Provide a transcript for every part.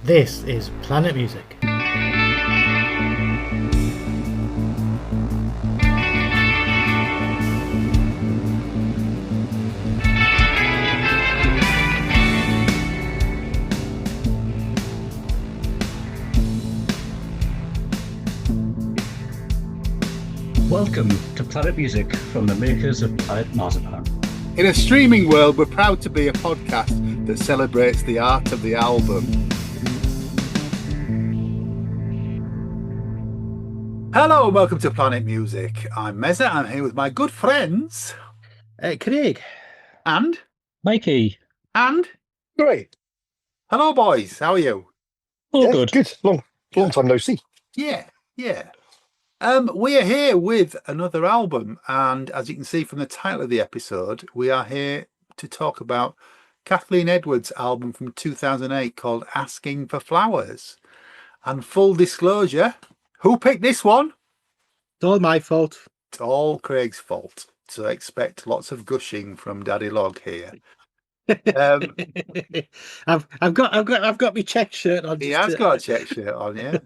This is Planet Music. Welcome to Planet Music from the makers of Planet Marzipan. In a streaming world, we're proud to be a podcast that celebrates the art of the album. Hello and welcome to Planet Music. I'm Meza. I'm here with my good friends. Craig. And? Mikey. And? Great. Hello, boys. How are you? All good. Good. Long time no see. Yeah. We are here with another album, and as you can see from the title of the episode, we are here to talk about Kathleen Edwards' album from 2008 called Asking for Flowers. And full disclosure, who picked this one? It's all my fault. It's all Craig's fault. So expect lots of gushing from Daddy Log here. I've got my check shirt on. He has got a check shirt on, yeah.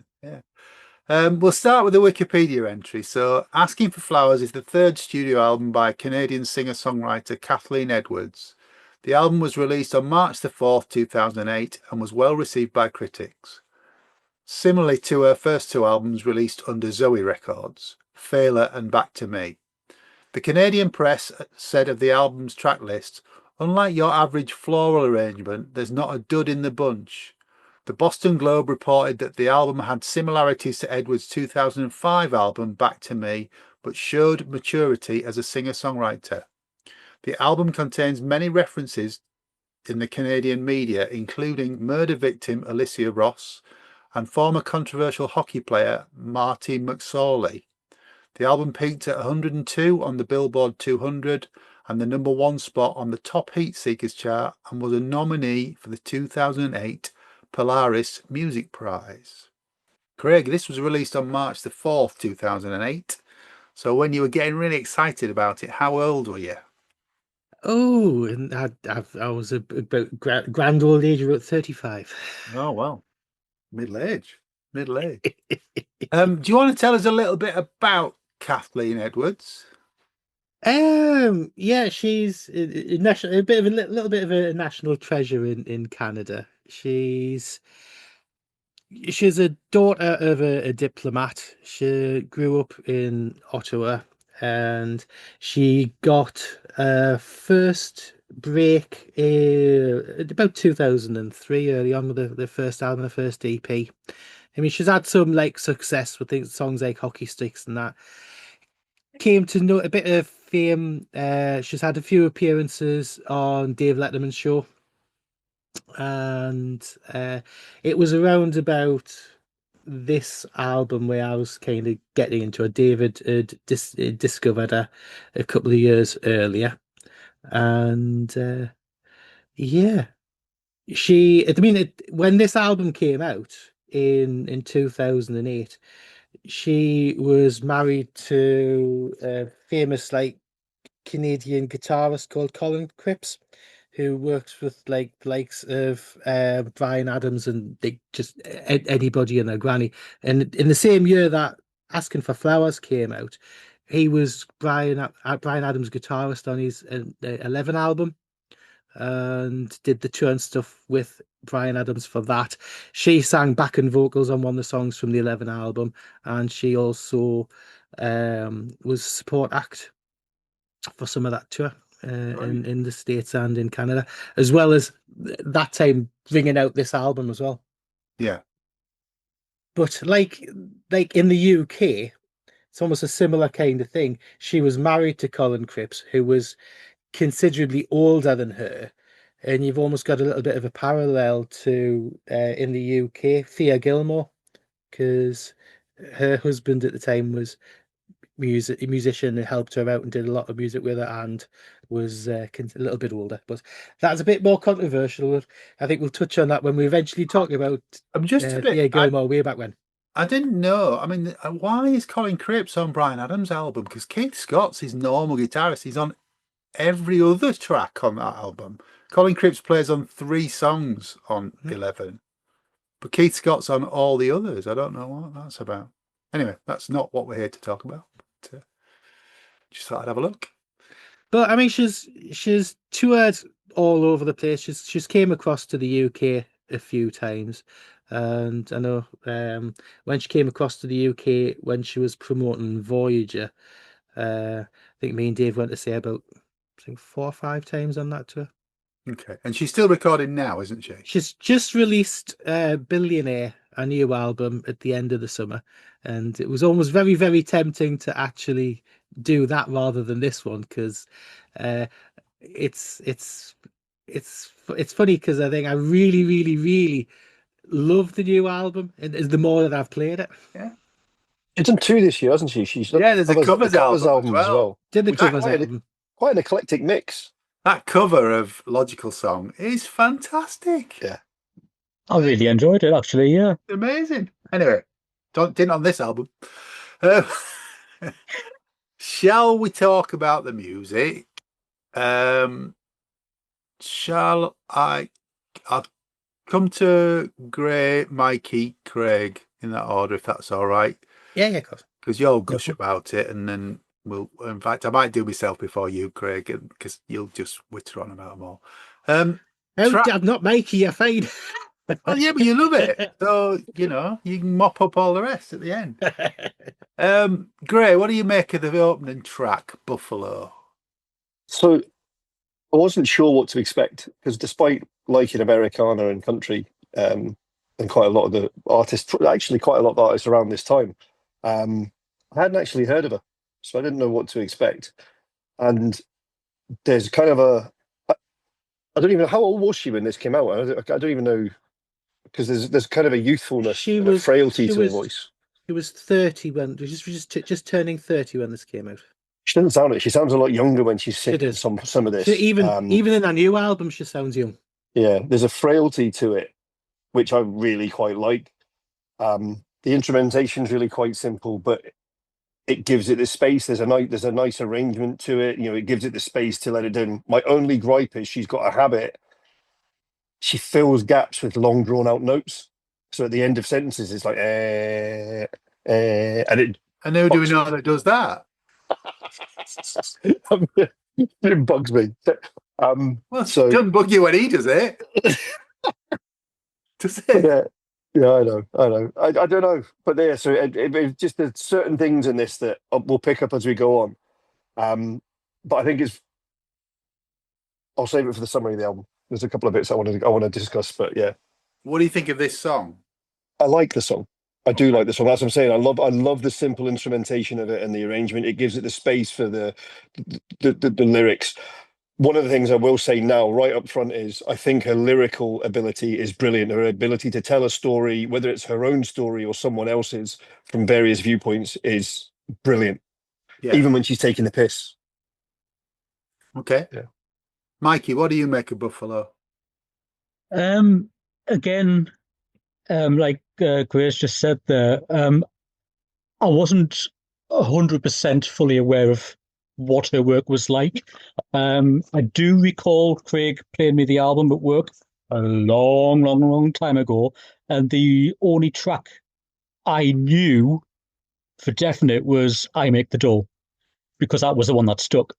We'll start with the Wikipedia entry. So, Asking for Flowers is the third studio album by Canadian singer-songwriter Kathleen Edwards. The album was released on March the 4th, 2008 and was well received by critics. Similarly to her first two albums released under Zoe Records, Failer and Back to Me. The Canadian press said of the album's track list, unlike your average floral arrangement, there's not a dud in the bunch. The Boston Globe reported that the album had similarities to Edwards' 2005 album Back to Me, but showed maturity as a singer-songwriter. The album contains many references in the Canadian media, including murder victim Alicia Ross and former controversial hockey player Marty McSorley. The album peaked at 102 on the Billboard 200 and the number one spot on the Top Heat Seekers chart, and was a nominee for the 2008 Polaris Music Prize. Craig, this was released on March the 4th, 2008. So when you were getting really excited about it, how old were you? Oh, and I was about grand old age, about 35. Oh, well, middle age. Do you want to tell us a little bit about Kathleen Edwards? Yeah, she's a little bit of a national treasure in Canada. She's a daughter of a diplomat. She grew up in Ottawa, and she got her first break at about 2003, early on with the first album, the first EP. I mean, she's had some success with things, songs like Hockey Sticks and that. Came to know a bit of fame. She's had a few appearances on Dave Letterman's show. And it was around about this album where I was kind of getting into it. David had discovered her a couple of years earlier, and when this album came out in 2008, she was married to a famous Canadian guitarist called Colin Cripps, who works with the likes of Bryan Adams and just anybody and their granny. And in the same year that Asking for Flowers came out, he was Bryan Adams' guitarist on his 11 album, and did the tour and stuff with Bryan Adams for that. She sang backing vocals on one of the songs from the 11 album, and she also was support act for some of that tour. In the States and in Canada, as well as that time bringing out this album as well. Yeah. But like in the UK, it's almost a similar kind of thing. She was married to Colin Cripps, who was considerably older than her, and you've almost got a little bit of a parallel to in the UK, Thea Gilmore, because her husband at the time was a musician who helped her out and did a lot of music with her, and was a little bit older. But that's a bit more controversial. I think we'll touch on that when we eventually talk about Thea Gilmore way back when. I didn't know. I mean, why is Colin Cripps on Bryan Adams' album? Because Keith Scott's his normal guitarist. He's on every other track on that album. Colin Cripps plays on 3 songs on 11. But Keith Scott's on all the others. I don't know what that's about. Anyway, that's not what we're here to talk about. But, just thought I'd have a look. But I mean, she's toured all over the place. She's came across to the UK a few times, and I know when she came across to the UK when she was promoting Voyager, I think me and Dave went to see her about, I think, 4 or 5 times on that tour. Okay, and she's still recording now, isn't she? She's just released Billionaire, a new album, at the end of the summer, and it was almost very, very tempting to actually do that rather than this one, because it's funny because I think I really, really, really love the new album, and the more that I've played it. Yeah. She's done 2 this year, hasn't she? She's done there's a covers album as well. Did the Which covers quite album? Quite an eclectic mix. That cover of Logical Song is fantastic. Yeah. I really enjoyed it, actually, yeah. Amazing. Anyway, didn't on this album. Shall we talk about the music? Shall I? I'll come to Gray, Mikey, Craig in that order, if that's all right. Yeah, of course. Because you'll gush about it, and then we'll. In fact, I might do myself before you, Craig, because you'll just witter on about them all. I'm not Mikey, you're fine. Well, yeah, but you love it, so you can mop up all the rest at the end. Gray, what do you make of the opening track, Buffalo? So I wasn't sure what to expect, because despite liking Americana and country, and quite a lot of the artists, actually quite a lot of artists around this time, I hadn't actually heard of her, so I didn't know what to expect. And there's kind of I don't even know, how old was she when this came out? I don't even know, because there's kind of a youthfulness, a frailty to her voice. She was 30 when just turning 30 when this came out. She doesn't sound it. She sounds a lot younger when she's singing some of this. Even in her new album, she sounds young. Yeah, there's a frailty to it, which I really quite like. The instrumentation is really quite simple, but it gives it the space. There's a nice arrangement to it. It gives it the space to let it in. My only gripe is she's got a habit. She fills gaps with long, drawn-out notes. So at the end of sentences, it's like, and it. And who do we know that does that? It bugs me. Well, so it doesn't bug you when he does it. Does it? Yeah, I know. I don't know, but yeah. So it just there's certain things in this that we'll pick up as we go on. But I think I'll save it for the summary of the album. There's a couple of bits I want to discuss, but yeah. What do you think of this song? I like the song. I do like the song. That's what I'm saying. I love the simple instrumentation of it and the arrangement. It gives it the space for the lyrics. One of the things I will say now, right up front, is I think her lyrical ability is brilliant. Her ability to tell a story, whether it's her own story or someone else's, from various viewpoints, is brilliant. Yeah. Even when she's taking the piss. Okay. Yeah. Mikey, what do you make of Buffalo? Again, like Grace just said there, I wasn't 100% fully aware of what her work was like. I do recall Craig playing me the album at work a long, long, long time ago, and the only track I knew for definite was I Make the Dough, because that was the one that stuck.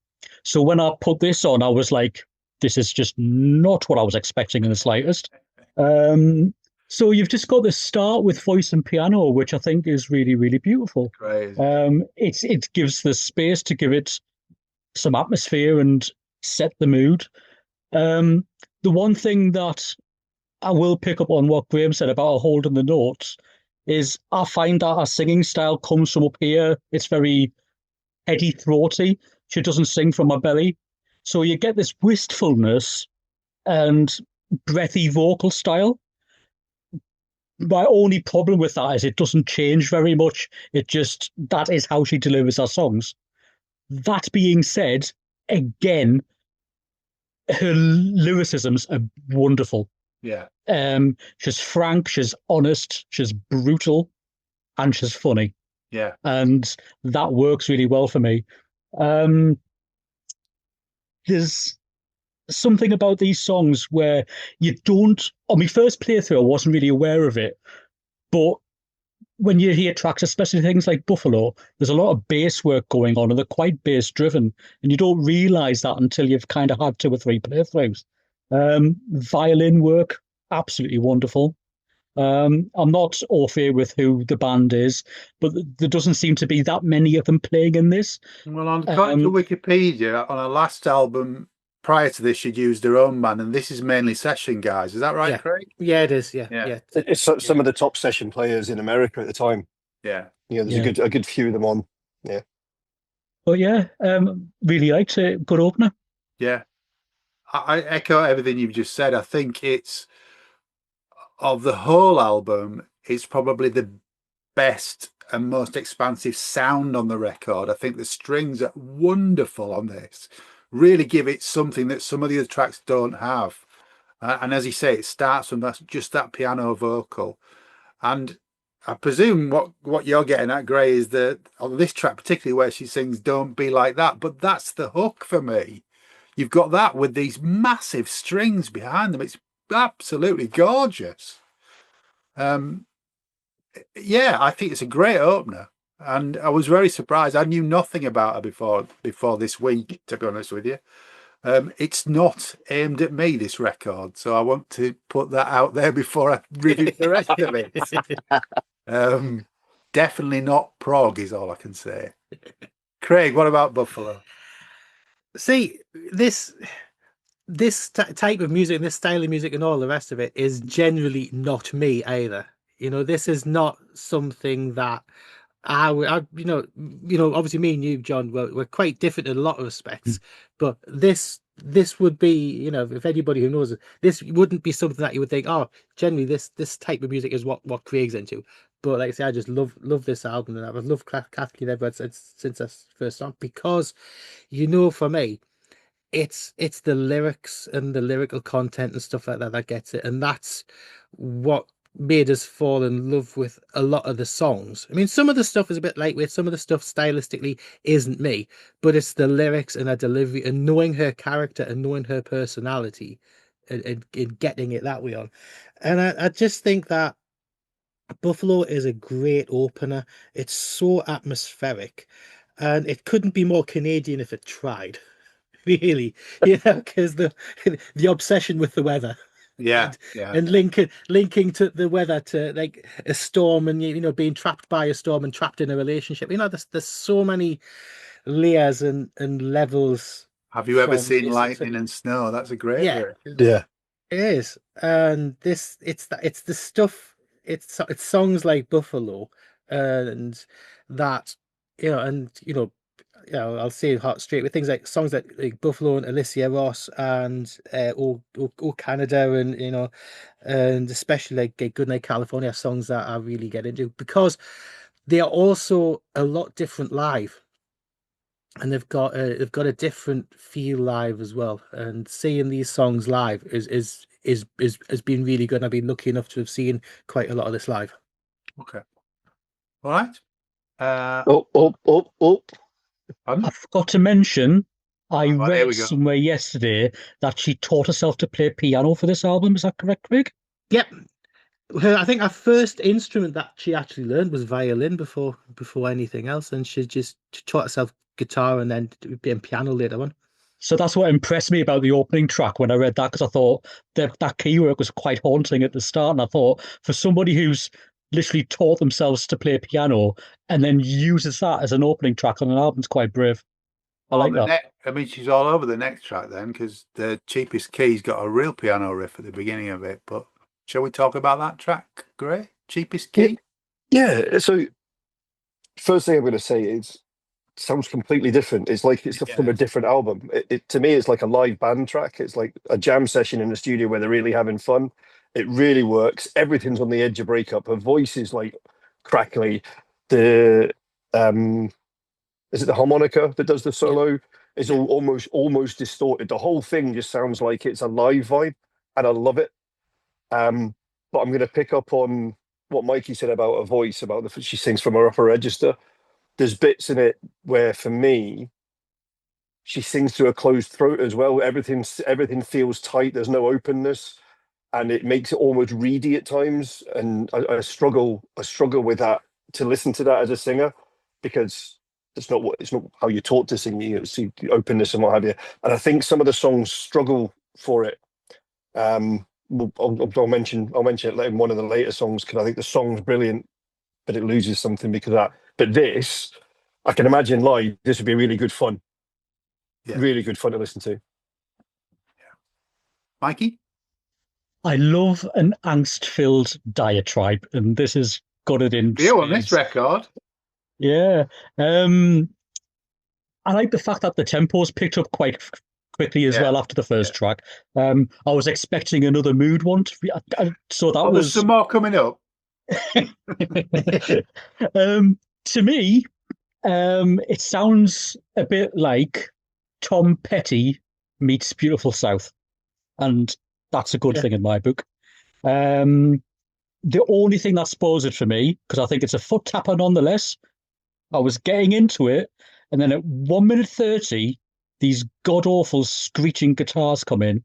So when I put this on, I was like, this is just not what I was expecting in the slightest. So you've just got to start with voice and piano, which I think is really, really beautiful. Crazy. It gives the space to give it some atmosphere and set the mood. The one thing that I will pick up on what Graham said about holding the notes is I find that our singing style comes from up here. It's very heady, throaty. She doesn't sing from her belly. So you get this wistfulness and breathy vocal style. My only problem with that is it doesn't change very much. That is how she delivers her songs. That being said, again, her lyricisms are wonderful. Yeah. She's frank, she's honest, she's brutal, and she's funny. Yeah. And that works really well for me. There's something about these songs where you don't. On my first playthrough, I wasn't really aware of it, but when you hear tracks, especially things like Buffalo, there's a lot of bass work going on, and they're quite bass driven, and you don't realize that until you've kind of had 2 or 3 playthroughs. Violin work, absolutely wonderful. I'm not au fait with who the band is, but there doesn't seem to be that many of them playing in this. Well, according to Wikipedia, on her last album prior to this, she'd used her own band, and this is mainly session guys. Is that right, Yeah. Craig? Yeah, it is. Yeah, Yeah. yeah. It's some of the top session players in America at the time. Yeah. Yeah, there's Yeah. a good few of them on. Yeah. But yeah, really liked it. Good opener. Yeah. I echo everything you've just said. I think it's, of the whole album, it's probably the best and most expansive sound on the record. I think the strings are wonderful on this, really give it something that some of the other tracks don't have. And as you say, it starts from just that piano vocal. And I presume what you're getting at, Gray, is that on this track, particularly where she sings "Don't Be Like That," but that's the hook for me. You've got that with these massive strings behind them. It's absolutely gorgeous. Yeah, I think it's a great opener, and I was very surprised. I knew nothing about her before this week, to be honest with you. It's not aimed at me, this record, so I want to put that out there before I review the rest of it. Definitely not prog is all I can say. Craig, what about Buffalo? See, this type of music, this style of music, and all the rest of it is generally not me either. This is not something that obviously me and you, John, we're quite different in a lot of respects, but this would be, if anybody who knows it, this wouldn't be something that you would think, oh, generally this type of music is what Craig's into. But like I say, I just love this album, and I've loved Kathleen Edwards since I first saw it, because for me, it's the lyrics and the lyrical content and stuff like that gets it, and that's what made us fall in love with a lot of the songs. I mean, some of the stuff is a bit lightweight, some of the stuff stylistically isn't me, but it's the lyrics and her delivery and knowing her character and knowing her personality and getting it that way on. And I just think that Buffalo is a great opener. It's so atmospheric, and it couldn't be more Canadian if it tried. Really, because the obsession with the weather. Yeah, and linking to the weather to like a storm, and being trapped by a storm and trapped in a relationship. There's so many layers and levels. Have you ever seen Lightning and Snow? That's a great lyric. Yeah, it is. And it's the stuff. It's songs like Buffalo, and that I'll say it hot straight with things like songs like Buffalo and Alicia Ross and Oh Canada, and and especially like Goodnight California, songs that I really get into because they are also a lot different live, and they've got a different feel live as well. And seeing these songs live has been really good. I've been lucky enough to have seen quite a lot of this live. Okay, all right. I forgot to mention, I read somewhere yesterday that she taught herself to play piano for this album. Is that correct, Craig? Yep. I think her first instrument that she actually learned was violin before anything else, and she just taught herself guitar and then piano later on. So that's what impressed me about the opening track when I read that, because I thought that keywork was quite haunting at the start, and I thought for somebody who's literally taught themselves to play piano and then uses that as an opening track on an album is quite brave. I like that. I mean, she's all over the next track then, because the Cheapest Key's got a real piano riff at the beginning of it. But shall we talk about that track, Gray? Cheapest Key? Yeah. So first thing I'm going to say is sounds completely different. It's like it's from a different album. It to me, it's like a live band track. It's like a jam session in the studio where they're really having fun. It really works. Everything's on the edge of breakup. Her voice is like crackly. The is it the harmonica that does the solo? It's all almost distorted. The whole thing just sounds like it's a live vibe, and I love it. But I'm going to pick up on what Mikey said about her voice, about she sings from her upper register. There's bits in it where, for me, She sings through a closed throat as well. Everything feels tight. There's no openness, and it makes it almost reedy at times. And I struggle with that, to listen to that as a singer, because it's not how you're taught to sing. You see the openness and what have you. And I think some of the songs struggle for it. I'll mention it in one of the later songs, because I think the song's brilliant, but it loses something because of that. But this, I can imagine live, this would be really good fun. Yeah. Really good fun to listen to. Yeah. Mikey? I love an angst-filled diatribe, and this has got it in. You on this record? Yeah. I like the fact that the tempo's picked up quite quickly as well after the first track. I was expecting another mood one, so that was. There's some more coming up. To me, it sounds a bit like Tom Petty meets Beautiful South, and that's a good thing in my book. The only thing that spoils it for me, because I think it's a foot tapper nonetheless, I was getting into it, and then at 1 minute 30, these god-awful screeching guitars come in.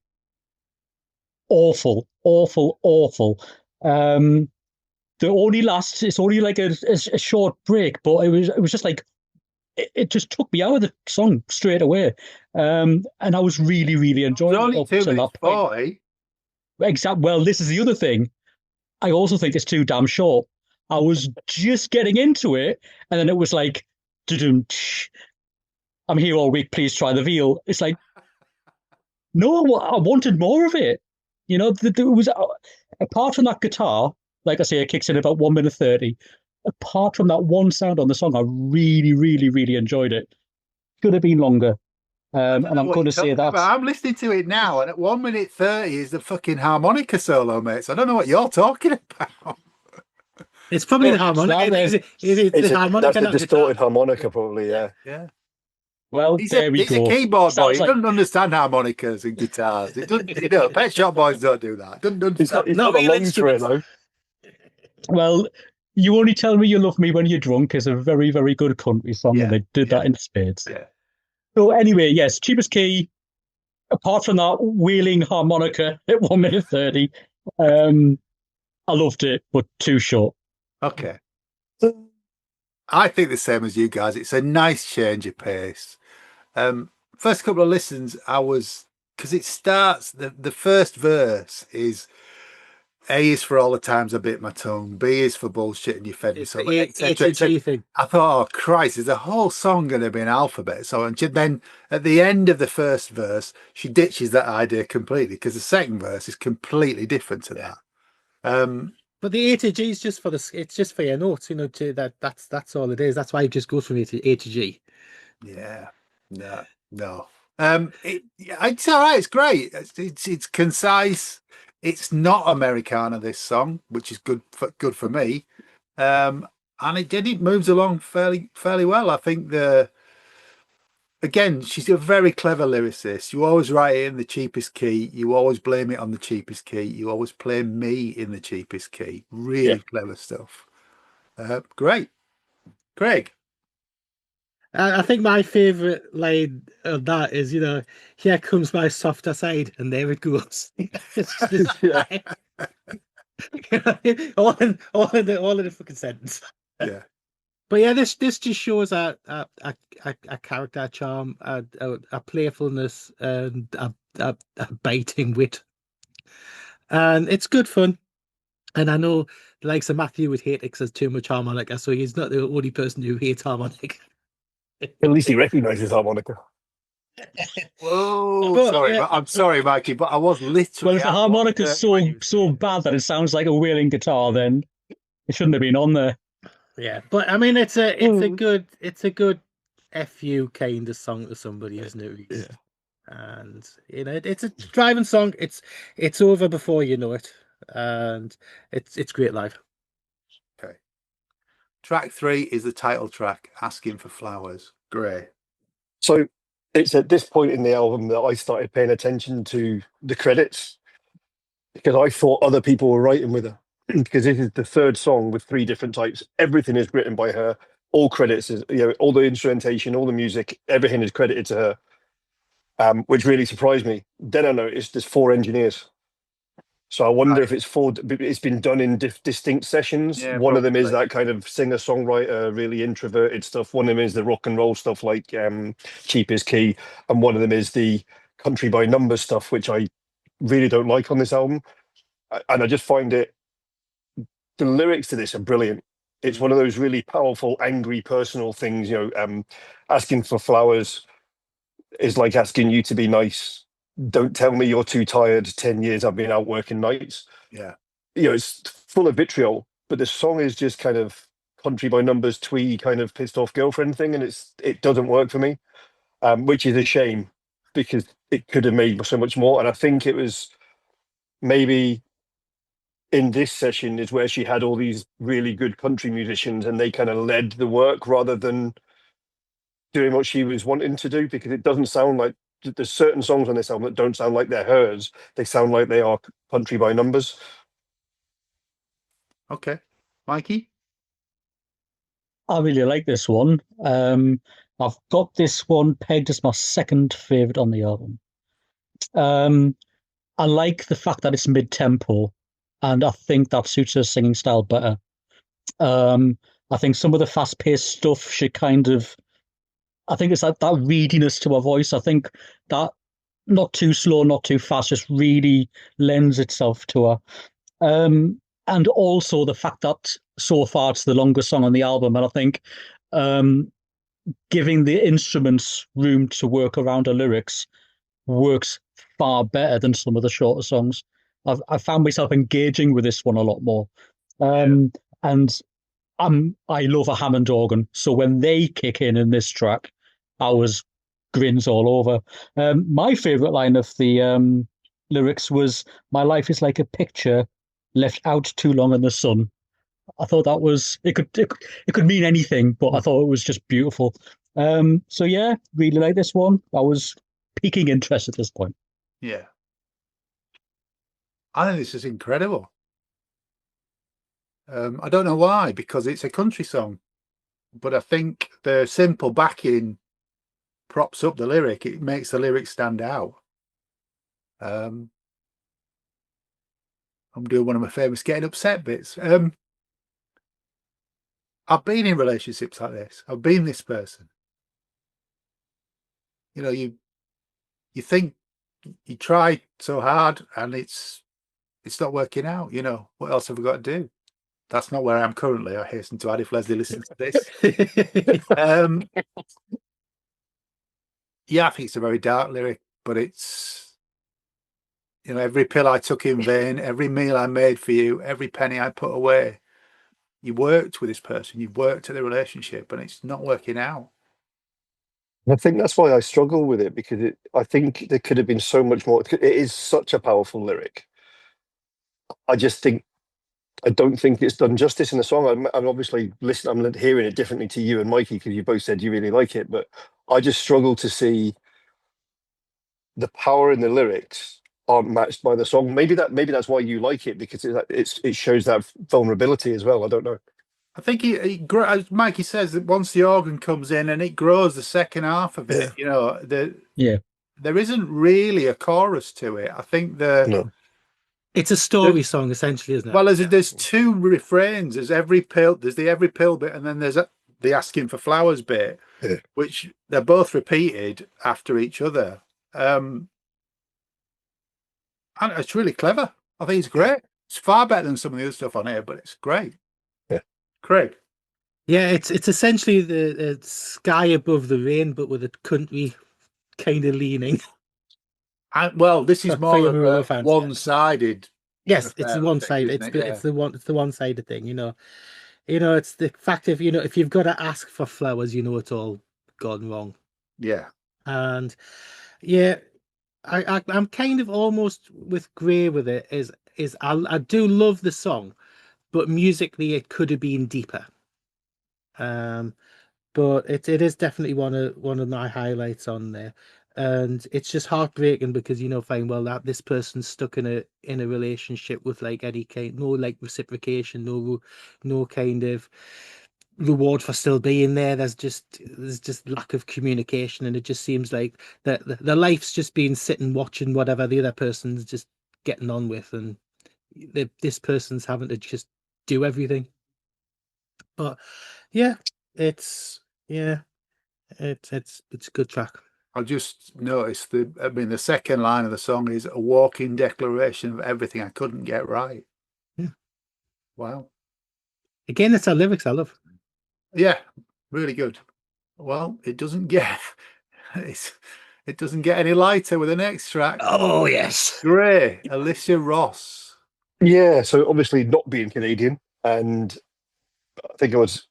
Awful, awful, awful. It's only like a short break, but it was just like, it just took me out of the song straight away. And I was really, really enjoying it. It's only 2 minutes 40. Exactly. Well, this is the other thing. I also think it's too damn short. I was just getting into it, and then it was like, I'm here all week, please try the veal. It's like, no, I wanted more of it. You know, there was, apart from that guitar, like I say, it kicks in about 1 minute 30. Apart from that one sound on the song, I really, really, really enjoyed it. Could have been longer. And I'm going to say that. I'm listening to it now, and at 1 minute 30 is the fucking harmonica solo, mates. I don't know what you're talking about. It's probably the harmonica. Is it the harmonica? That's the distorted harmonica, probably, yeah. Yeah. Well, he's a keyboard boy. He doesn't understand harmonicas and guitars. It doesn't, Pet Shop Boys don't do that. He's not a lungs for it, though. Well, You Only Tell Me You Love Me When You're Drunk is a very, very good country song, and they did that in spades. Yeah. So anyway, yes, cheapest key. Apart from that wailing harmonica at 1 minute 30, I loved it, but too short. Okay. I think the same as you guys. It's a nice change of pace. First couple of listens, because it starts, the first verse is, A is for all the times I bit my tongue, B is for bullshit and you fed me so much, etc. I thought, oh Christ, is the whole song going to be an alphabet? So, and then at the end of the first verse, she ditches that idea completely, because the second verse is completely different to that. But the A to G is just it's just for your notes, you know. That's all it is. That's why it just goes from A to G. Yeah, no. It's all right. It's great. It's concise. It's not Americana, this song, which is good for me. And it moves along fairly well. I think again, she's a very clever lyricist. You always write it in the cheapest key. You always blame it on the cheapest key. You always play me in the cheapest key. Really clever stuff. Great. Craig? I think my favourite line of that is, you know, here comes my softer side, and there it goes. It's just all in the fucking sentence. Yeah. But yeah, this just shows a character, a charm, a playfulness, and a biting wit, and it's good fun. And I know the likes of Matthew would hate it because there's too much harmonica, so he's not the only person who hates harmonica. At least he recognises harmonica. Whoa, sorry, I'm sorry, Mikey, but I was literally. Well, if the harmonica's so bad that it sounds like a wailing guitar, then it shouldn't have been on there. Yeah, but I mean, it's a good FU kind of song to somebody, isn't it? Yeah. And you know, it's a driving song. It's over before you know it, and it's great live. Okay. Track 3 is the title track, "Asking for Flowers." Great. So it's at this point in the album that I started paying attention to the credits, because I thought other people were writing with her. Because this is the third song with 3 different types. Everything is written by her. All credits is, all the instrumentation, all the music, everything is credited to her. which really surprised me. Then I noticed there's 4 engineers. So I wonder if it's 4. It's been done in distinct sessions. Yeah, One of them is probably. that kind of singer-songwriter, really introverted stuff. One of them is the rock and roll stuff like Cheap is Key. And one of them is the country by numbers stuff, which I really don't like on this album. And I just find the lyrics to this are brilliant. It's one of those really powerful, angry, personal things. Asking for flowers is like asking you to be nice. Don't tell me you're too tired. 10 years I've been out working nights. Yeah. It's full of vitriol, but the song is just kind of country by numbers, twee kind of pissed off girlfriend thing, and it doesn't work for me, which is a shame because it could have made so much more. And I think it was maybe in this session is where she had all these really good country musicians and they kind of led the work rather than doing what she was wanting to do, because it doesn't sound like there's certain songs on this album that don't sound like they're hers. They sound like they are country by numbers. Okay. Mikey? I really like this one. I've got this one pegged as my second favorite on the album. I like the fact that it's mid-tempo, and I think that suits her singing style better. I think some of the fast-paced stuff, I think it's like that readiness to her voice. I think that not too slow, not too fast, just really lends itself to her. And also the fact that so far it's the longest song on the album, and I think giving the instruments room to work around her lyrics works far better than some of the shorter songs. I've found myself engaging with this one a lot more. And I love a Hammond organ, so when they kick in this track, I was grins all over. My favorite line of the lyrics was, "My life is like a picture left out too long in the sun." I thought that was it could mean anything, but I thought it was just beautiful. So yeah, really like this one. I was piquing interest at this point. Yeah. I think this is incredible. I don't know why, because it's a country song, but I think the simple backing props up the lyric. It makes the lyric stand out. I'm doing one of my famous getting upset bits. I've been in relationships like this. I've been this person. You think you try so hard and it's not working out. What else have we got to do? That's not where I am currently. I hasten to add, if Leslie listens to this. Yeah, I think it's a very dark lyric, but it's, every pill I took in vain, every meal I made for you, every penny I put away. You worked with this person, you've worked at the relationship, and it's not working out. I think that's why I struggle with it, because I think there could have been so much more. It is such a powerful lyric. I don't think it's done justice in the song. I'm obviously listening. I'm hearing it differently to you and Mikey, because you both said you really like it, but I just struggle to see the power in the lyrics aren't matched by the song. Maybe that's why you like it, because it shows that vulnerability as well. I don't know. I think as Mikey says, that once the organ comes in and it grows the second half of it, there isn't really a chorus to it. I think it's a story song essentially, isn't it? Well, there's two refrains. There's the every pill bit, and then there's the asking for flowers bit, which they're both repeated after each other. And it's really clever. I think it's great. It's far better than some of the other stuff on here, but it's great. Yeah, Craig. Yeah, it's essentially the sky above the rain, but with a country kind of leaning. Well, this is more of a one-sided. Yes, it's the one-sided. It's the one-sided thing. It's the fact of if you've got to ask for flowers, it's all gone wrong. Yeah, and yeah, I'm kind of almost with Gray with it. I do love the song, but musically it could have been deeper. But it is definitely one of my highlights on there. And it's just heartbreaking because fine, well, that this person's stuck in a relationship with like any kind, no like reciprocation, no kind of reward for still being there. There's just lack of communication, and it just seems like the life's just been sitting watching whatever the other person's just getting on with, and this person's having to just do everything. But yeah, it's it's a good track. I just noticed the second line of the song is a walking declaration of everything I couldn't get right. Yeah. Wow. Again, it's our lyrics I love. Yeah, really good. Well, it doesn't get it doesn't get any lighter with the next track. Oh yes. Great. Alicia Ross. Yeah, so obviously not being Canadian, and I think I was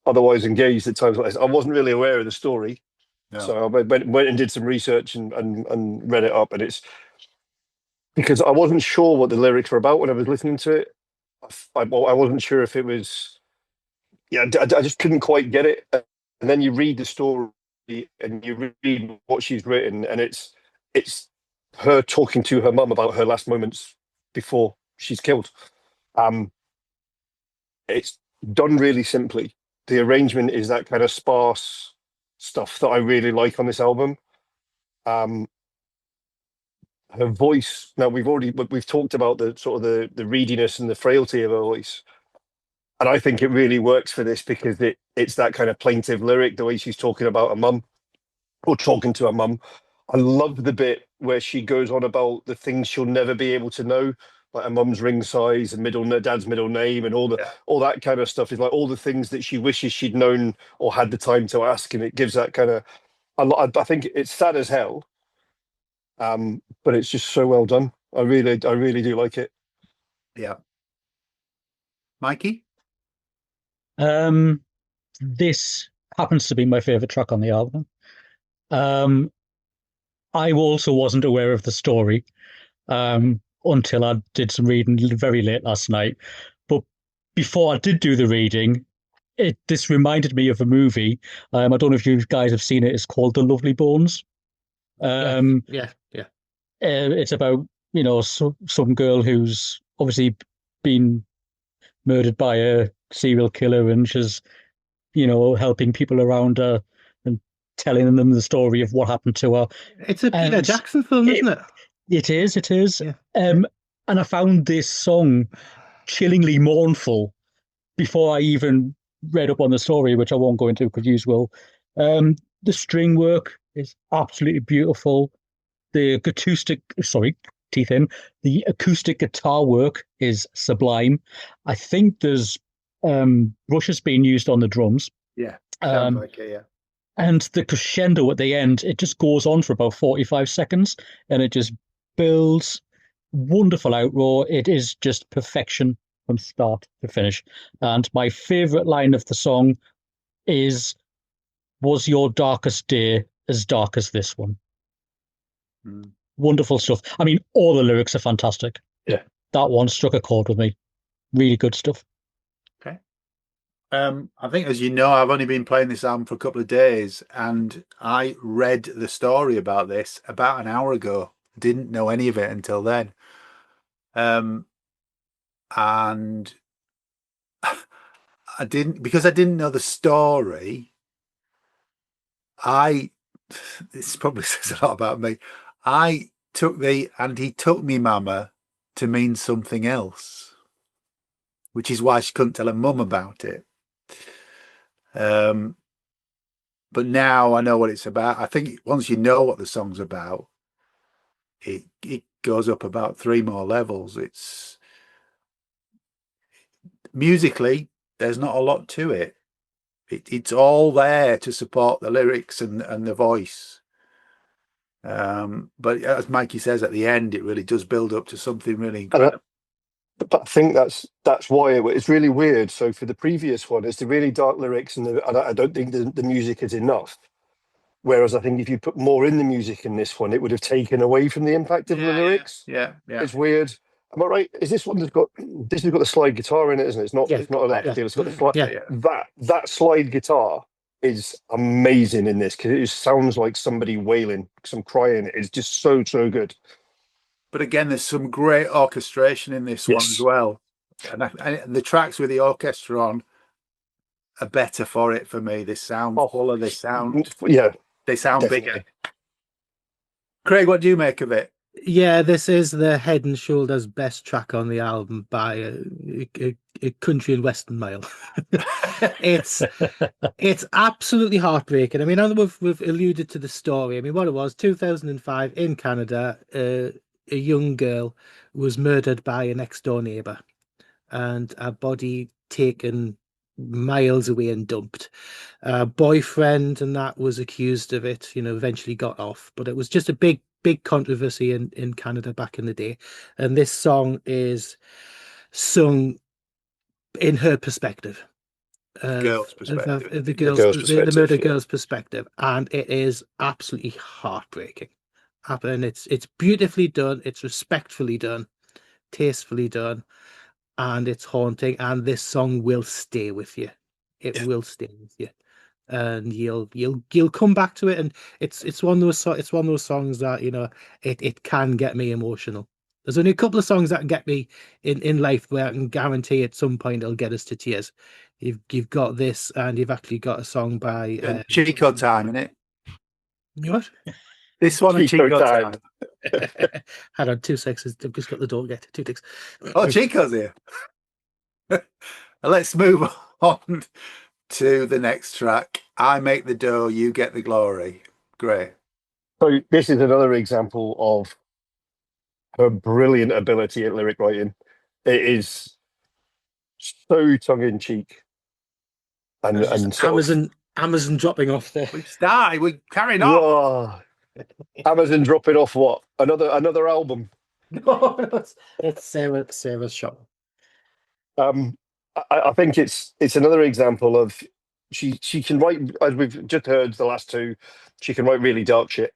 otherwise engaged at times like this. I wasn't really aware of the story, No. so I went and did some research and read it up, and it's because I wasn't sure what the lyrics were about when I was listening to it. I wasn't sure if it was, I just couldn't quite get it. And then you read the story and you read what she's written, and it's her talking to her mum about her last moments before she's killed. It's done really simply. The arrangement is that kind of sparse stuff that I really like on this album. Her voice. Now we've talked about the sort of the reediness and the frailty of her voice, and I think it really works for this because it's that kind of plaintive lyric, the way she's talking about her mum or talking to her mum. I love the bit where she goes on about the things she'll never be able to know, like her mum's ring size and dad's middle name, and all that kind of stuff. Is like all the things that she wishes she'd known or had the time to ask, and it gives that kind of. I think it's sad as hell, but it's just so well done. I really do like it. Yeah. Mikey? This happens to be my favorite track on the album. I also wasn't aware of the story until I did some reading very late last night. But before I did do the reading, this reminded me of a movie. I don't know if you guys have seen it. It's called The Lovely Bones. Yeah. It's about some girl who's obviously been murdered by a serial killer, and she's helping people around her and telling them the story of what happened to her. It's a Peter Jackson film, isn't it? It is. Yeah. And I found this song chillingly mournful before I even read up on the story, which I won't go into because you will. The string work is absolutely beautiful. The acoustic guitar work is sublime. I think there's brushes being used on the drums. Yeah. Sounds like it, yeah. And the crescendo at the end, it just goes on for about 45 seconds and it just builds. Wonderful outroar. It is just perfection from start to finish. And my favorite line of the song is, "Was your darkest day as dark as this one?" Wonderful stuff. I mean, all the lyrics are fantastic. Yeah. That one struck a chord with me. Really good stuff. Okay. I think, as you know, I've only been playing this album for a couple of days, and I read the story about this about an hour ago. Didn't know any of it until then. And I didn't know the story. This probably says a lot about me. I took and he took me mama to mean something else, which is why she couldn't tell her mum about it. But now I know what it's about. I think once you know what the song's about, it goes up about 3 more levels. It's musically, there's not a lot to it. It's all there to support the lyrics and the voice. But as Mikey says at the end, it really does build up to something really incredible. But I think that's why it's really weird. So for the previous one, it's the really dark lyrics, and I don't think the music is enough. Whereas I think if you put more in the music in this one, it would have taken away from the impact of the lyrics. Yeah. It's weird. Am I right? Is this one that's got the slide guitar in it, isn't it? It's not a lap steel. It's got the slide. That slide guitar is amazing in this because it just sounds like somebody wailing, some crying. It's just so good. But again, there's some great orchestration in this one as well, and the tracks with the orchestra on are better for it for me. They sound fuller. They sound Yeah, bigger. definitely. Craig, what do you make of it? Yeah, this is the head and shoulders best track on the album by a country and western mile. It's absolutely heartbreaking. I mean, I know we've alluded to the story. I mean, what it was, 2005 in Canada, a young girl was murdered by a next door neighbor, and her body taken miles away and dumped. Boyfriend and that was accused of it, eventually got off, but it was just a big controversy in Canada back in the day. And this song is sung in her perspective. Girl's perspective. The murder girl's perspective, and it is absolutely heartbreaking. And it's beautifully done, it's respectfully done, tastefully done, and it's haunting. And this song will stay with you. It will stay with you, and you'll come back to it. And it's one of those songs that it can get me emotional. There's only a couple of songs that can get me in life where I can guarantee at some point it'll get us to tears. You've got this, and you've actually got a song by Chico Time, innit? What? This one is Chico Time. Hang on, 2 seconds. I've just got the door. Get 2 ticks. Oh, Chico's here. Let's move on to the next track. I make the dough, you get the glory. Great. So this is another example of her brilliant ability at lyric writing. It is so tongue-in-cheek. And Amazon dropping off there. We're carrying on. Oh, Amazon dropping off what? Another album. No, that's Sarah's shop. I think it's another example of she can write, as we've just heard the last two, she can write really dark shit.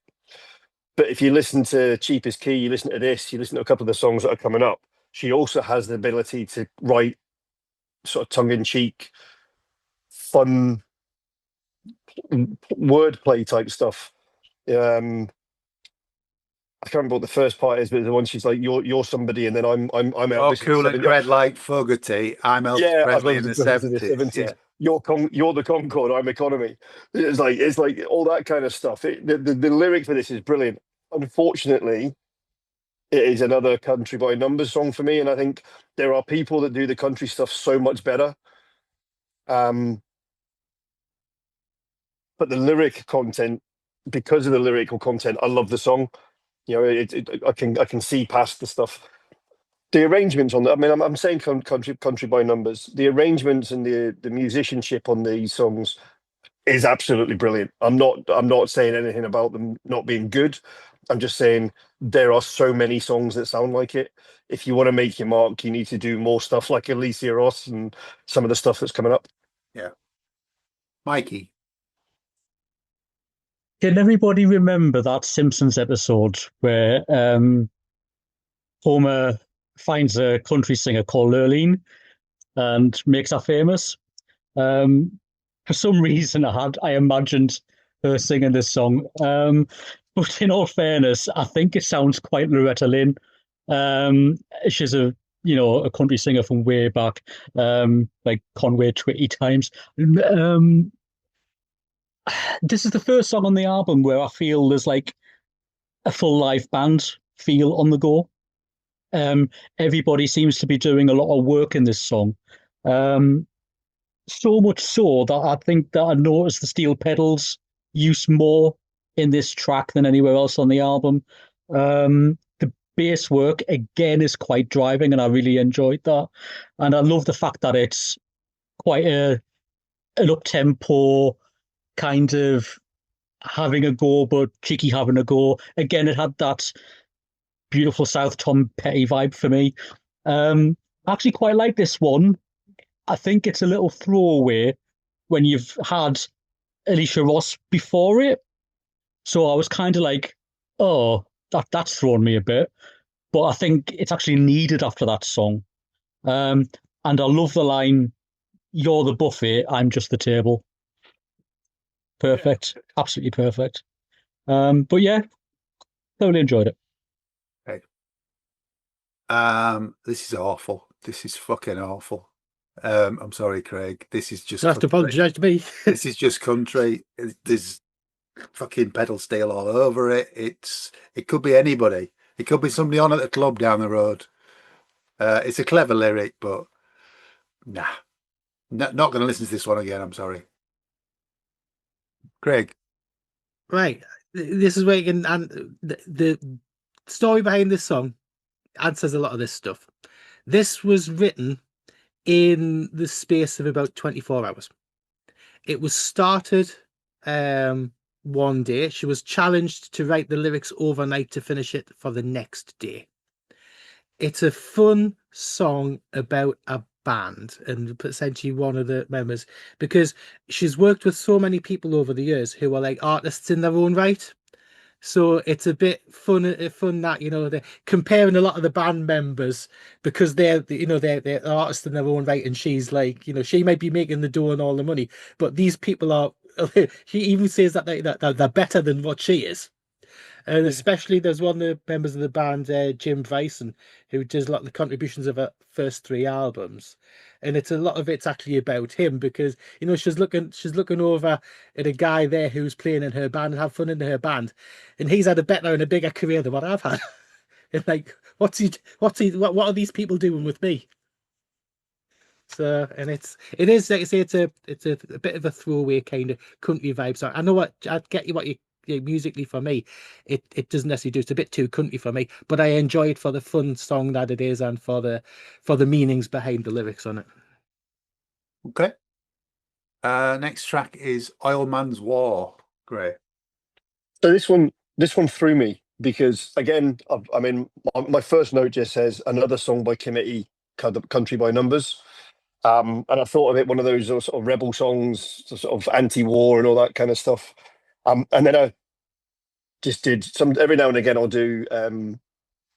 But if you listen to Cheap is Key, you listen to this, you listen to a couple of the songs that are coming up, she also has the ability to write sort of tongue-in-cheek, fun wordplay type stuff. I can't remember what the first part is, but the one she's like, "You're somebody," and then I'm Elvis. Cool and red like Fogarty. I'm Elvis Presley in the 70s. Yeah. You're the Concorde. I'm Economy. It's like all that kind of stuff. The lyric for this is brilliant. Unfortunately, it is another Country by Numbers song for me, and I think there are people that do the country stuff so much better. But the lyric content, because of the lyrical content, I love the song. I can see past the stuff. The arrangements on that. I mean, I'm saying country by Numbers. The arrangements and the musicianship on these songs is absolutely brilliant. I'm not saying anything about them not being good. I'm just saying there are so many songs that sound like it. If you want to make your mark, you need to do more stuff like Alicia Ross and some of the stuff that's coming up. Yeah. Mikey. Can everybody remember that Simpsons episode where Homer finds a country singer called Lurleen and makes her famous? For some reason, I imagined her singing this song. But in all fairness, I think it sounds quite Loretta Lynn. She's a country singer from way back, like Conway Twitty times. This is the first song on the album where I feel there's like a full live band feel on the go. Everybody seems to be doing a lot of work in this song. So much so that I think that I noticed the steel pedals used more in this track than anywhere else on the album. The bass work, again, is quite driving, and I really enjoyed that. And I love the fact that it's quite an up-tempo, kind of having a go, but cheeky having a go. Again, it had that beautiful South Tom Petty vibe for me. I actually quite like this one. I think it's a little throwaway when you've had Alicia Ross before it. So I was kind of like, oh, that's thrown me a bit. But I think it's actually needed after that song. And I love the line, "You're the buffet, I'm just the table." Perfect. Absolutely perfect. But yeah, totally enjoyed it. Okay. This is awful. This is fucking awful. I'm sorry, Craig. This is just You don't have to country. apologise to me. This is just country. There's fucking pedal steel all over it. It could be anybody. It could be somebody on at the club down the road. It's a clever lyric, but nah, not going to listen to this one again. I'm sorry, Craig. Right. This is where you can, and the story behind this song answers a lot of this stuff. This was written in the space of about 24 hours. It was started one day. She was challenged to write the lyrics overnight to finish it for the next day. It's a fun song about a band and essentially one of the members, because she's worked with so many people over the years who are like artists in their own right. So it's a bit fun that, you know, they're comparing a lot of the band members because they're, you know, they're artists in their own right, and she's like, you know, she might be making the dough and all the money, but these people are. She even says that they're better than what she is. And especially there's one of the members of the band, Jim Bryson, who does a lot of the contributions of her first 3 albums. And it's a lot of it's actually about him because, you know, she's looking over at a guy there who's playing in her band and have fun in her band. And he's had a better and a bigger career than what I've had. And like, what are these people doing with me? So, and it is like I say, it's a bit of a throwaway kind of country vibe. So I know I get you what you musically for me, it doesn't necessarily do. It's a bit too country for me, but I enjoy it for the fun song that it is and for the meanings behind the lyrics on it. Okay. Next track is Oil Man's War. Great. So this one threw me because again, I mean, my first note just says another song by Committee, Country by Numbers. And I thought of it one of those sort of rebel songs, sort of anti-war and all that kind of stuff. And then I just did some, every now and again I'll do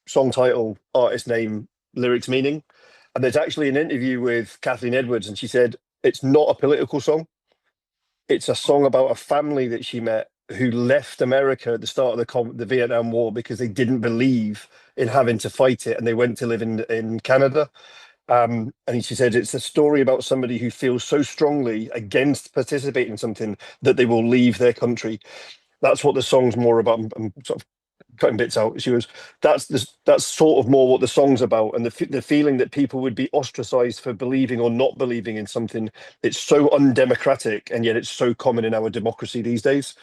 song title, artist name, lyrics meaning. And there's actually an interview with Kathleen Edwards, and she said it's not a political song. It's a song about a family that she met who left America at the start of the Vietnam War because they didn't believe in having to fight it, and they went to live in Canada. And she said it's a story about somebody who feels so strongly against participating in something that they will leave their country. That's what the song's more about. I'm sort of cutting bits out. She was that's sort of more what the song's about, and the feeling that people would be ostracized for believing or not believing in something. It's so undemocratic, and yet it's so common in our democracy these days.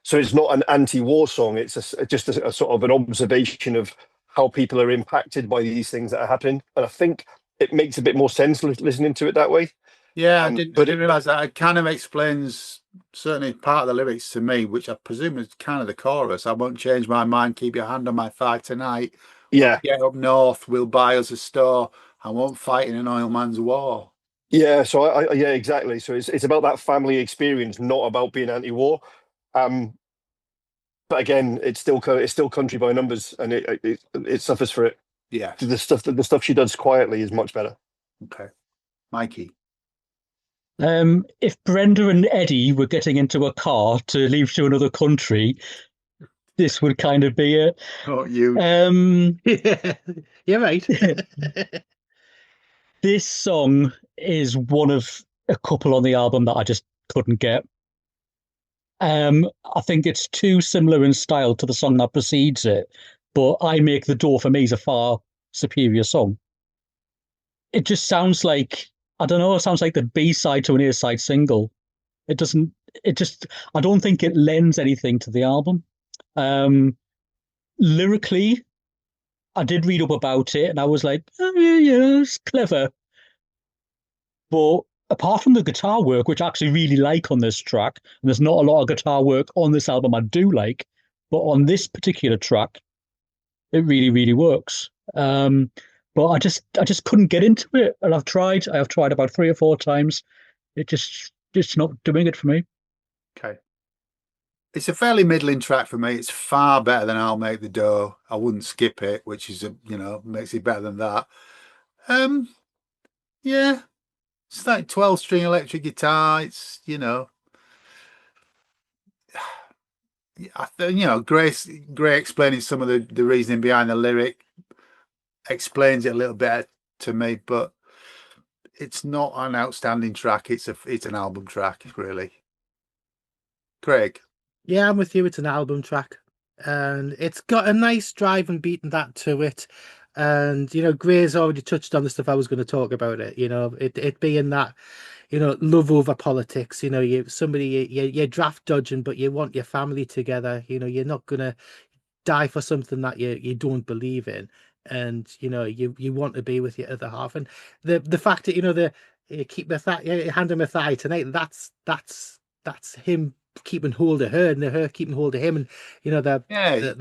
So it's not an anti-war song. It's just a sort of an observation of how people are impacted by these things that are happening. And I think it makes a bit more sense listening to it that way. Yeah, I didn't realise that. It kind of explains certainly part of the lyrics to me, which I presume is kind of the chorus. I won't change my mind, keep your hand on my thigh tonight. Yeah. Get up north, we'll buy us a store. I won't fight in an oil man's war. Yeah, so yeah, exactly. So it's about that family experience, not about being anti-war. But again, it's still country by numbers, and it suffers for it. Yeah, the stuff she does quietly is much better. Okay, Mikey. If Brenda and Eddie were getting into a car to leave to another country, this would kind of be it. Oh, you. Yeah, you're right. This song is one of a couple on the album that I just couldn't get. I think it's too similar in style to the song that precedes it, but I Make the Door for me is a far superior song. It just sounds like, I don't know, it sounds like the B-side to an A-side single. I don't think it lends anything to the album. Lyrically, I did read up about it and I was like, oh, yeah, it's clever. But apart from the guitar work, which I actually really like on this track, and there's not a lot of guitar work on this album I do like, but on this particular track, it really, really works. But I just couldn't get into it, and I have tried about 3 or 4 times. It's not doing it for me. Okay. It's a fairly middling track for me. It's far better than I'll Make the Dough. I wouldn't skip it, which is makes it better than that. Yeah. It's like 12-string electric guitar. It's, Gray explaining some of the reasoning behind the lyric explains it a little bit to me, but it's not an outstanding track. It's an album track, really. Craig. Yeah, I'm with you. It's an album track, and it's got a nice drive and beat and that to it. And Gray's already touched on the stuff I was going to talk about. It being that love over politics. You're draft dodging, but you want your family together. You're not gonna die for something that you don't believe in, and you want to be with your other half. And the fact that you keep the hand on my thigh tonight. That's him keeping hold of her, and her keeping hold of him, and they're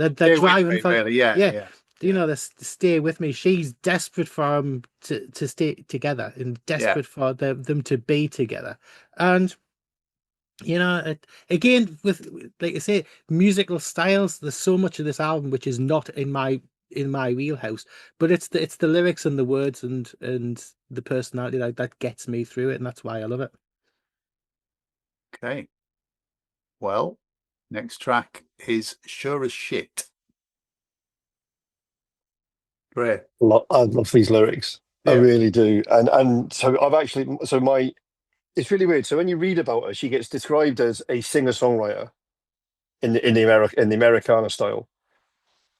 driving for really. Yeah. they stay with me. She's desperate for him to stay together, and desperate for them to be together. And again, with like I say, musical styles, there's so much of this album which is not in my wheelhouse, but it's the lyrics and the words and the personality that gets me through it, and that's why I love it. Okay. Well, next track is Sure as Shit. Great. I love these lyrics. I really do. And so it's really weird. So when you read about her, she gets described as a singer-songwriter in the Americana style.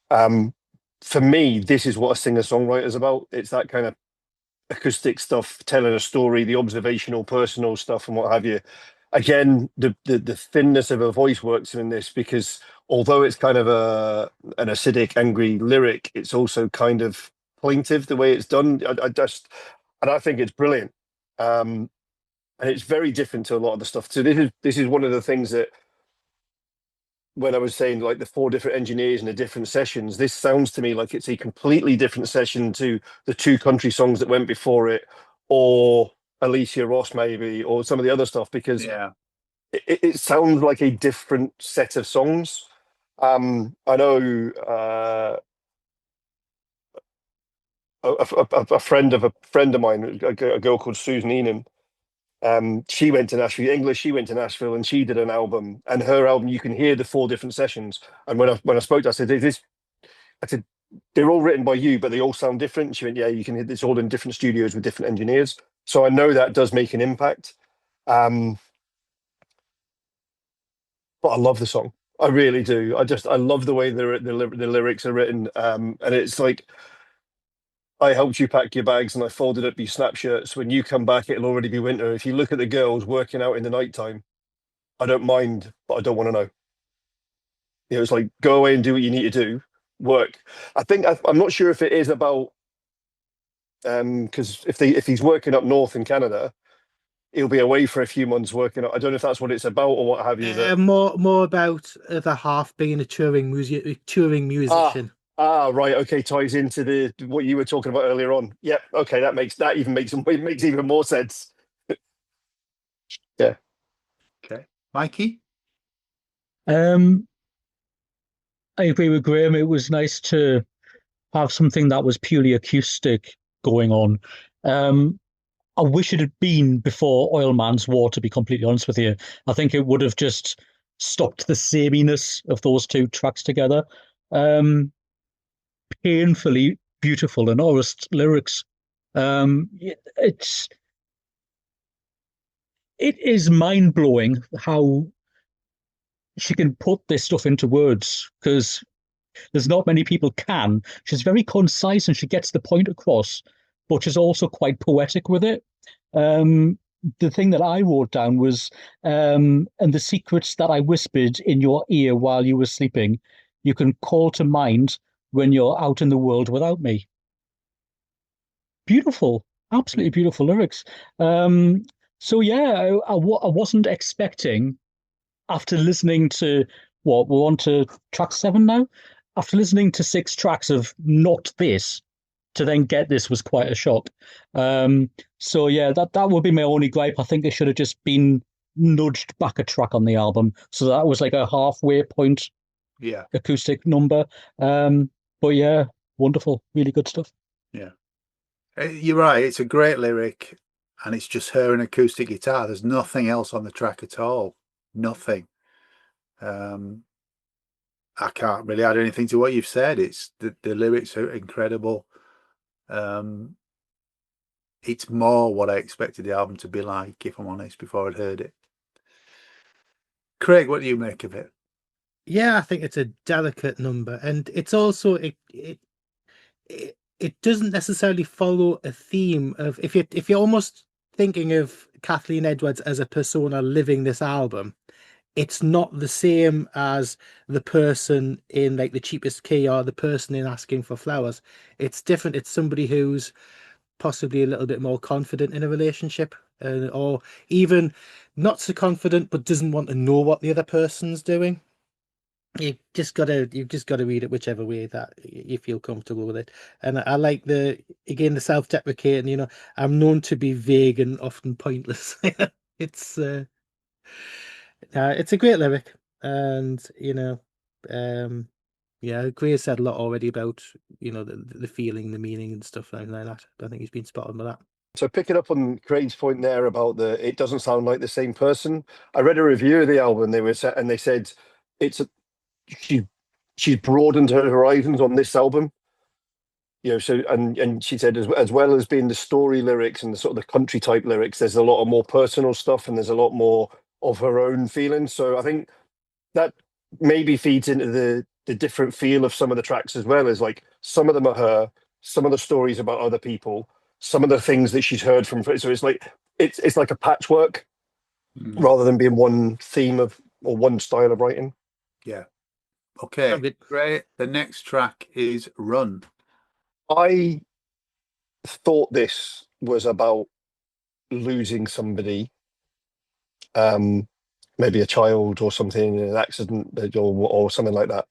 For me, this is what a singer-songwriter is about. It's that kind of acoustic stuff, telling a story, the observational, personal stuff, and what have you. Again, the thinness of her voice works in this, because although it's kind of an acidic, angry lyric, it's also kind of plaintive the way it's done. I think it's brilliant. And it's very different to a lot of the stuff. So this is one of the things that, when I was saying like the 4 different engineers and the different sessions, this sounds to me like it's a completely different session to the 2 country songs that went before it, or Alicia Ross maybe, or some of the other stuff, because it sounds like a different set of songs. I know a friend of mine, a girl called Susan Enum. She went to Nashville, English. She went to Nashville and she did an album. And her album, you can hear the 4 different sessions. And when I spoke to her, I said, they're all written by you, but they all sound different. She went, yeah, you can hear it's all in different studios with different engineers. So I know that does make an impact. But I love the song. I really do. I love the way the lyrics are written. And it's like, I helped you pack your bags and I folded up your snap shirts. When you come back, it'll already be winter. If you look at the girls working out in the nighttime, I don't mind, but I don't want to know. It's like, go away and do what you need to do. Work. I'm not sure if it is about, because if he's working up north in Canada, he'll be away for a few months working. I don't know if that's what it's about or what have you. More about the half being a touring musician. Right. Okay. Ties into what you were talking about earlier on. Yeah. Okay. That even makes even more sense. Yeah. Okay. Mikey? I agree with Graham. It was nice to have something that was purely acoustic going on. I wish it had been before Oil Man's War, to be completely honest with you. I think it would have just stopped the sameness of those 2 tracks together. Painfully beautiful and honest lyrics. It is mind-blowing how she can put this stuff into words, because there's not many people can. She's very concise and she gets the point across, but she's also quite poetic with it. The thing that I wrote down was, and the secrets that I whispered in your ear while you were sleeping, you can call to mind when you're out in the world without me. Beautiful, absolutely beautiful lyrics. So yeah, I wasn't expecting, after listening to we're on to track 7 now. After listening to 6 tracks of not this, to then get this was quite a shock. So yeah, that would be my only gripe. I think it should have just been nudged back a track on the album, so that was like a halfway point. Yeah. Acoustic number. But yeah, wonderful, really good stuff. Yeah. You're right. It's a great lyric, and it's just her and acoustic guitar. There's nothing else on the track at all. Nothing. I can't really add anything to what you've said. It's the lyrics are incredible. it's more what I expected the album to be like, if I'm honest, before I'd heard it. Craig, what do you make of it? Yeah, I think it's a delicate number, and it's also it doesn't necessarily follow a theme of if you're almost thinking of Kathleen Edwards as a persona living this album, it's not the same as the person in like The Cheapest Key or the person in Asking for Flowers. It's different. It's somebody who's possibly a little bit more confident in a relationship, or even not so confident but doesn't want to know what the other person's doing. You've just gotta read it whichever way that you feel comfortable with it. And I like the self-deprecating, I'm known to be vague and often pointless. It's it's a great lyric, and yeah, Gray said a lot already about the feeling, the meaning, and stuff like that. I think he's been spot on with that. So picking up on Craig's point there about it doesn't sound like the same person. I read a review of the album. They said she's broadened her horizons on this album. So and she said as well as being the story lyrics and the sort of the country type lyrics, there's a lot of more personal stuff and there's a lot more of her own feelings. So I think that maybe feeds into the different feel of some of the tracks as well. As like some of them are her, some of the stories about other people, some of the things that she's heard from. So it's like a patchwork rather than being one theme or one style of writing. Yeah. Okay, great. The next track is Run. I thought this was about losing somebody, maybe a child or something in an accident or something like that.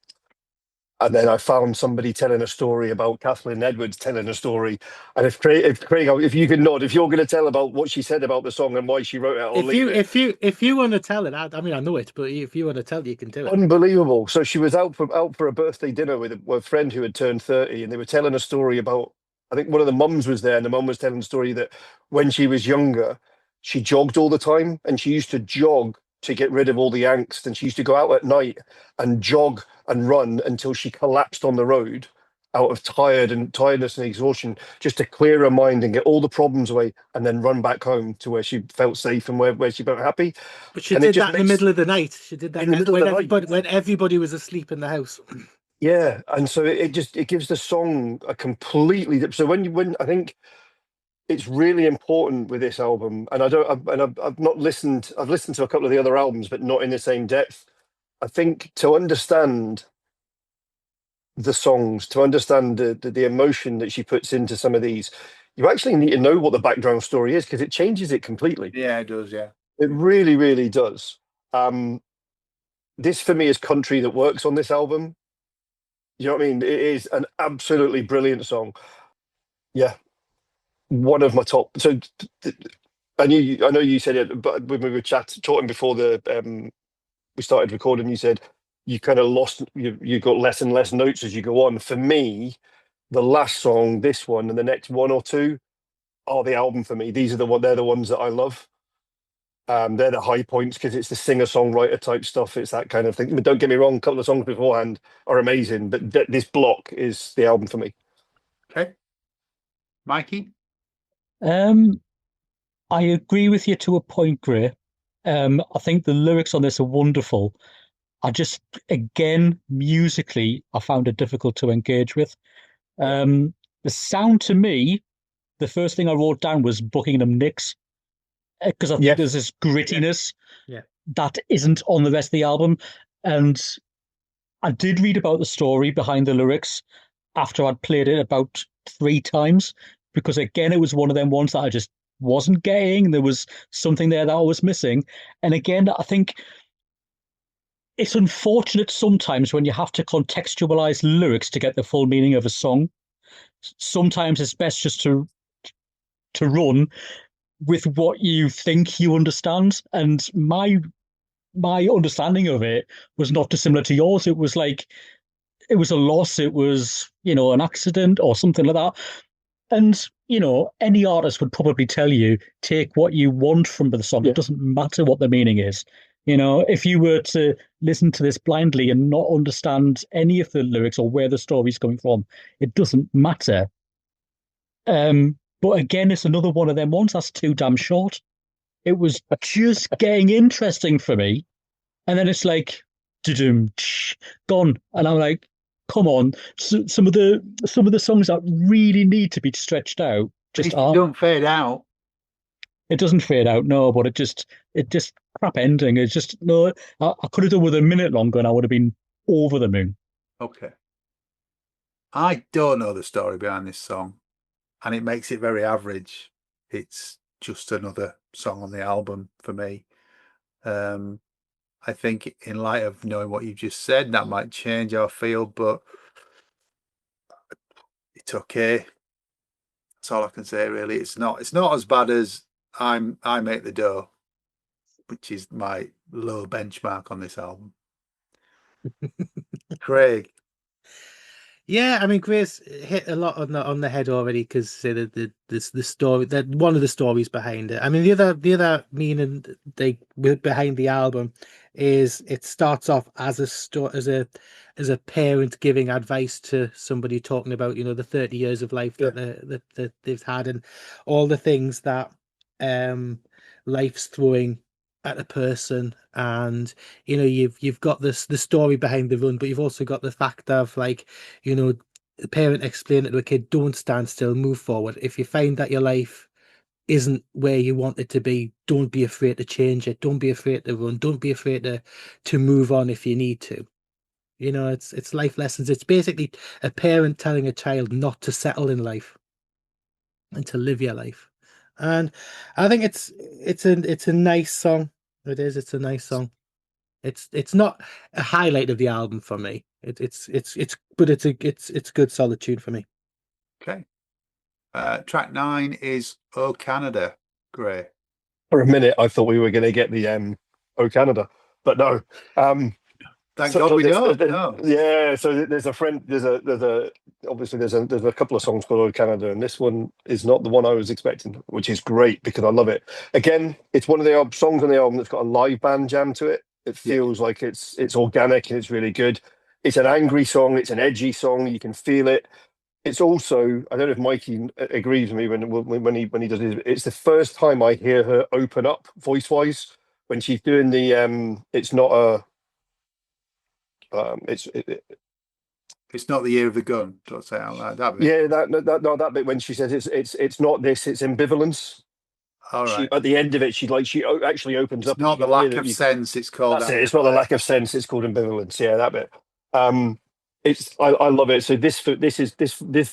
And then I found somebody telling a story about Kathleen Edwards telling a story. And if Craig, if you can nod, if you're going to tell about what she said about the song and why she wrote it, I'll leave it. If you want to tell it, I mean I know it, but if you want to tell, you can do it. Unbelievable. So she was out for a birthday dinner with a friend who had turned 30, and they were telling a story about. I think one of the mums was there, and the mum was telling a story that when she was younger, she jogged all the time, and she used to jog to get rid of all the angst, and she used to go out at night and jog and run until she collapsed on the road out of tiredness and exhaustion, just to clear her mind and get all the problems away, and then run back home to where she felt safe and where she felt happy. But she did that in the middle of the night. She did that when everybody was asleep in the house. Yeah, and so it gives the song a completely. So when I think it's really important with this album, and I've not listened. I've listened to a couple of the other albums, but not in the same depth. I think to understand the songs, to understand the emotion that she puts into some of these, you actually need to know what the background story is, because it changes it completely. Yeah, it does. Yeah, it really, really does. This for me is country that works on this album. You know what I mean? It is an absolutely brilliant song. Yeah, one of my top. So I know you said it, but when we were talking before we started recording, you said you kind of lost. You got less and less notes as you go on. For me, the last song, this one, and the next one or two are the album for me. They're the ones that I love. They're the high points because it's the singer-songwriter type stuff. It's that kind of thing. But don't get me wrong, a couple of songs beforehand are amazing, but this block is the album for me. Okay. Mikey? I agree with you to a point, Gray. I think the lyrics on this are wonderful. I just, again, musically, I found it difficult to engage with. The sound to me, the first thing I wrote down was Buckingham Nicks, because I think there's this grittiness that isn't on the rest of the album. And I did read about the story behind the lyrics after I'd played it about 3 times, because again, it was one of them ones that I just wasn't getting. There was something there that I was missing. And again, I think it's unfortunate sometimes when you have to contextualize lyrics to get the full meaning of a song. Sometimes it's best just to run with what you think you understand. And my understanding of it was not dissimilar to yours. It was like, it was a loss. It was, an accident or something like that. And, any artist would probably tell you, take what you want from the song. It doesn't matter what the meaning is. If you were to listen to this blindly and not understand any of the lyrics or where the story's coming from, it doesn't matter. But again, it's another one of them ones that's too damn short. It was just getting interesting for me. And then it's like, doo gone. And I'm like, come on. So, some of the songs that really need to be stretched out just aren't. Don't fade out. It doesn't fade out, no, but it just crap ending. It's just no. I could have done with a minute longer, and I would have been over the moon. Okay. I don't know the story behind this song, and it makes it very average. It's just another song on the album for me. I think in light of knowing what you just said, that might change how I feel, but it's okay. That's all I can say, really. It's not as bad as I Make the Dough, which is my low benchmark on this album. Craig. Yeah, I mean, Grace hit a lot on the head already because the story, that one of the stories behind it. I mean, the other meaning behind the album is it starts off as as a parent giving advice to somebody, talking about, you know, the 30 years of life that they've had and all the things that life's throwing at a person. And you know, you've got the story behind the run, but you've also got the fact of, like, you know, the parent explaining to a kid, don't stand still, move forward. If you find that your life isn't where you want it to be, don't be afraid to change it, don't be afraid to run, don't be afraid to move on if you need to. You know, it's life lessons. It's basically a parent telling a child not to settle in life and to live your life. And I think it's a nice song. It is. It's a nice song. It's not a highlight of the album for me. But it's good solid tune for me. Okay. Track 9 is Oh Canada. Great. For a minute, I thought we were going to get the Oh Canada, but no. Thank God we don't. No. Yeah, so there's a friend. There's a couple of songs called Oh Canada, and this one is not the one I was expecting, which is great because I love it. Again, it's one of the songs on the album that's got a live band jam to it. It feels like it's organic and it's really good. It's an angry song. It's an edgy song. You can feel it. It's also, I don't know if Mikey agrees with me when he does it. It's the first time I hear her open up voice wise when she's doing the. It's not a. It's not the year of the gun. Don't say out like that bit. Yeah, that bit when she says it's not this, it's ambivalence. All right. At the end of it, she actually opens up. It's not the lack of sense. It's called. That's it. It's not the lack of sense. It's called ambivalence. Yeah, that bit. I love it. So this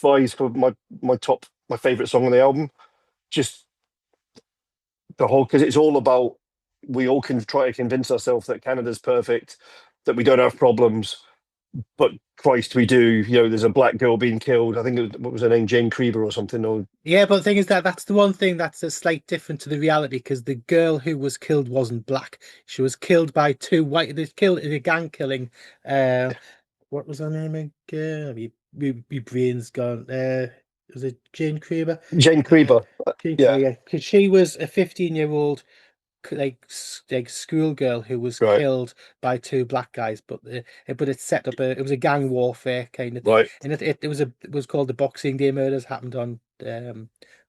vies for my favorite song on the album. Just the whole, because it's all about, we all can try to convince ourselves that Canada's perfect, that we don't have problems, but Christ, we do. You know, there's a black girl being killed. I think what was her name, Jane Krieber or something. Or yeah, but the thing is that's the one thing that's a slight different to the reality, because the girl who was killed wasn't black. She was killed by two white. They killed in a gang killing. What was her name again? My brain's gone. Was it Jane Krieber? Jane Krieber. Yeah, because she was a 15-year-old like schoolgirl who was killed by two black guys, but it set up it was a gang warfare kind of thing. Right. And it was called the Boxing Day murders, happened on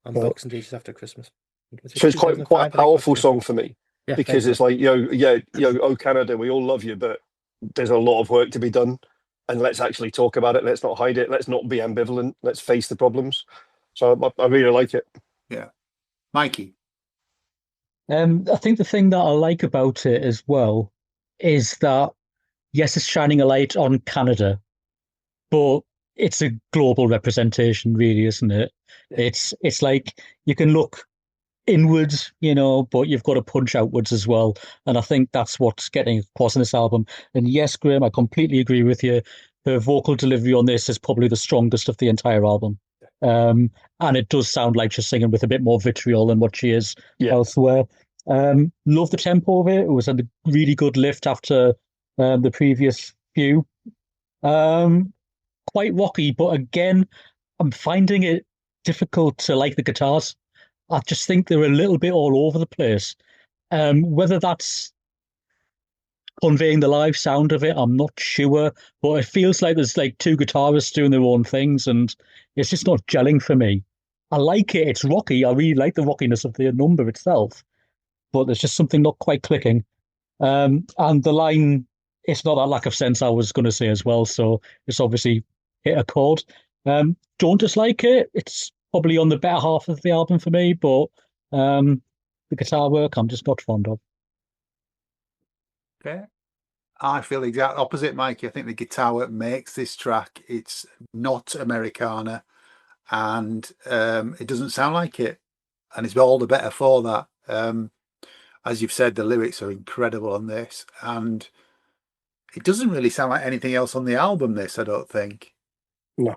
Boxing Day just after Christmas. So it's quite a powerful song for me, because it's like, oh Canada, we all love you, but there's a lot of work to be done, and let's actually talk about it. Let's not hide it. Let's not be ambivalent. Let's face the problems. So I really like it. Yeah. Mikey. I think the thing that I like about it as well is that, yes, it's shining a light on Canada, but it's a global representation, really, isn't it? It's like you can look inwards, you know, but you've got to punch outwards as well. And I think that's what's getting across in this album. And yes, Graham, I completely agree with you. Her vocal delivery on this is probably the strongest of the entire album. And it does sound like she's singing with a bit more vitriol than what she is elsewhere. Love the tempo of it. It was a really good lift after the previous few. Quite rocky, but again, I'm finding it difficult to like the guitars. I just think they're a little bit all over the place. Whether that's conveying the live sound of it, I'm not sure, but it feels like there's like two guitarists doing their own things, and it's just not gelling for me. I like it. It's rocky. I really like the rockiness of the number itself, but there's just something not quite clicking. And the line, it's not that lack of sense I was going to say as well. So it's obviously hit a chord. Don't dislike it. It's probably on the better half of the album for me, but the guitar work I'm just not fond of. Okay. I feel the exact opposite, Mikey. I think the guitar work makes this track. It's not Americana, and it doesn't sound like it, and it's all the better for that. As you've said, the lyrics are incredible on this, and it doesn't really sound like anything else on the album. This, I don't think. No.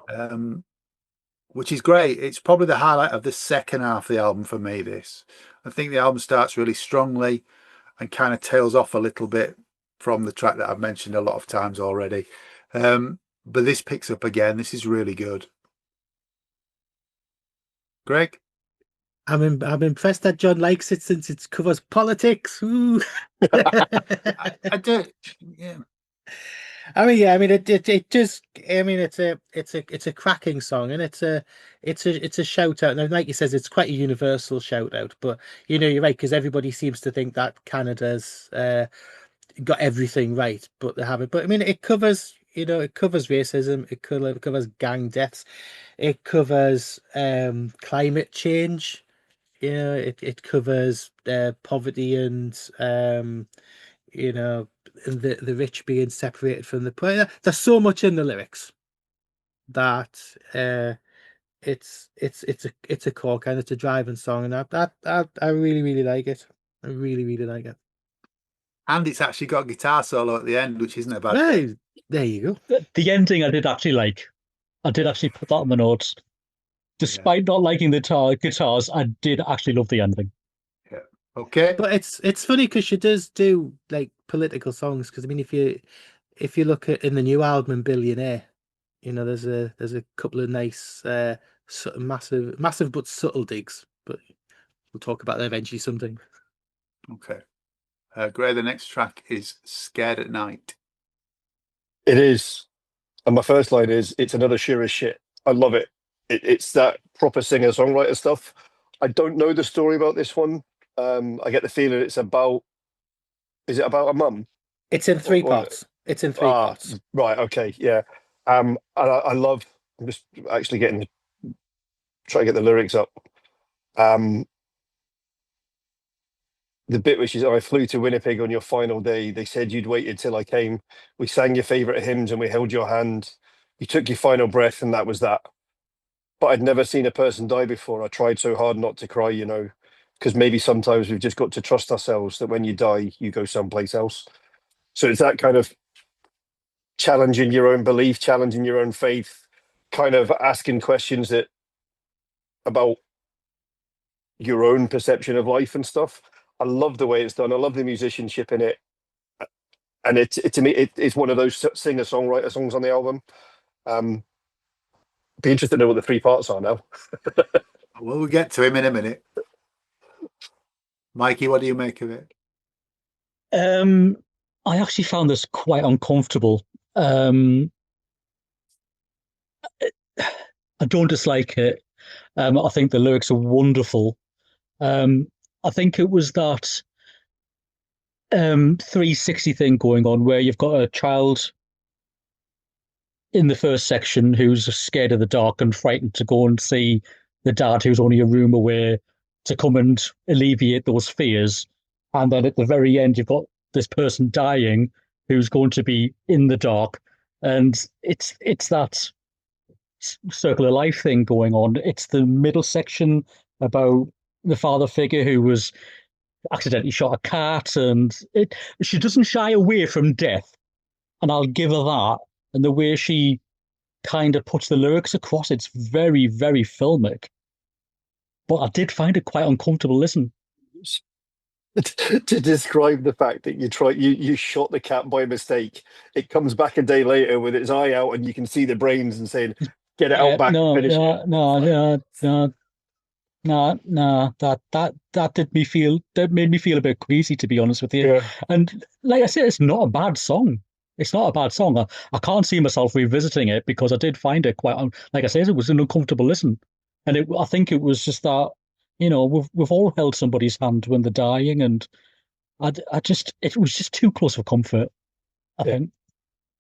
Which is great. It's probably the highlight of the second half of the album for me. This, I think the album starts really strongly and kind of tails off a little bit from the track that I've mentioned a lot of times already. But this picks up again. This is really good. Greg? I'm impressed that John likes it since it covers politics. Ooh. I do. Yeah. I mean, yeah. I mean, it just. I mean, it's a cracking song, and it's a shout out. And like he says, it's quite a universal shout out. But you're right, because everybody seems to think that Canada's got everything right, but they haven't. But I mean, it covers. It covers racism. It covers gang deaths. It covers climate change. It covers poverty and the rich being separated from the poor. There's so much in the lyrics that it's a cork and it's a driving song, and I really, really like it. I really, really like it. And it's actually got a guitar solo at the end, which isn't a bad Hey, there you go. The ending I did actually like. I did actually put that on the notes. Despite not liking the guitars, I did actually love the ending. Yeah. Okay. But it's funny because she does do like political songs. Because I mean, if you look at in the new album Billionaire, there's a couple of nice, massive but subtle digs. But we'll talk about that eventually sometime. Okay. Gray, the next track is Scared at Night. It is. And my first line is, it's another sure as shit. I love it. It's that proper singer-songwriter stuff. I don't know the story about this one. I get the feeling it's about... Is it about a mum? It's in three parts. It's in three parts. Right, okay, yeah. And I love... I'm just actually trying to get the lyrics up. The bit which is, I flew to Winnipeg on your final day. They said you'd waited till I came. We sang your favourite hymns and we held your hand. You took your final breath and that was that. But I'd never seen a person die before. I tried so hard not to cry, because maybe sometimes we've just got to trust ourselves that when you die, you go someplace else. So it's that kind of challenging your own belief, challenging your own faith, kind of asking questions about your own perception of life and stuff. I love the way it's done. I love the musicianship in it. And to me, it's one of those singer-songwriter songs on the album. Be interested to know what the three parts are now. Well, we'll get to him in a minute. Mikey, what do you make of it? I actually found this quite uncomfortable. I don't dislike it. I think the lyrics are wonderful. I think it was that 360 thing going on where you've got a child in the first section who's scared of the dark and frightened to go and see the dad who's only a room away to come and alleviate those fears. And then at the very end, you've got this person dying who's going to be in the dark. And it's that circle of life thing going on. It's the middle section about the father figure who was accidentally shot a cat, and she doesn't shy away from death. And I'll give her that. And the way she kind of puts the lyrics across, it's very, very filmic. But I did find it quite uncomfortable listen. To describe the fact that you shot the cat by mistake, it comes back a day later with its eye out and you can see the brains and saying, get it out back. No, finish it. That made me feel a bit queasy, to be honest with you. Yeah. And like I said, it's not a bad song. It's not a bad song. I can't see myself revisiting it because I did find it quite, like I said, it was an uncomfortable listen. And I think it was just that, we've all held somebody's hand when they're dying, and it was just too close for comfort. I Yeah.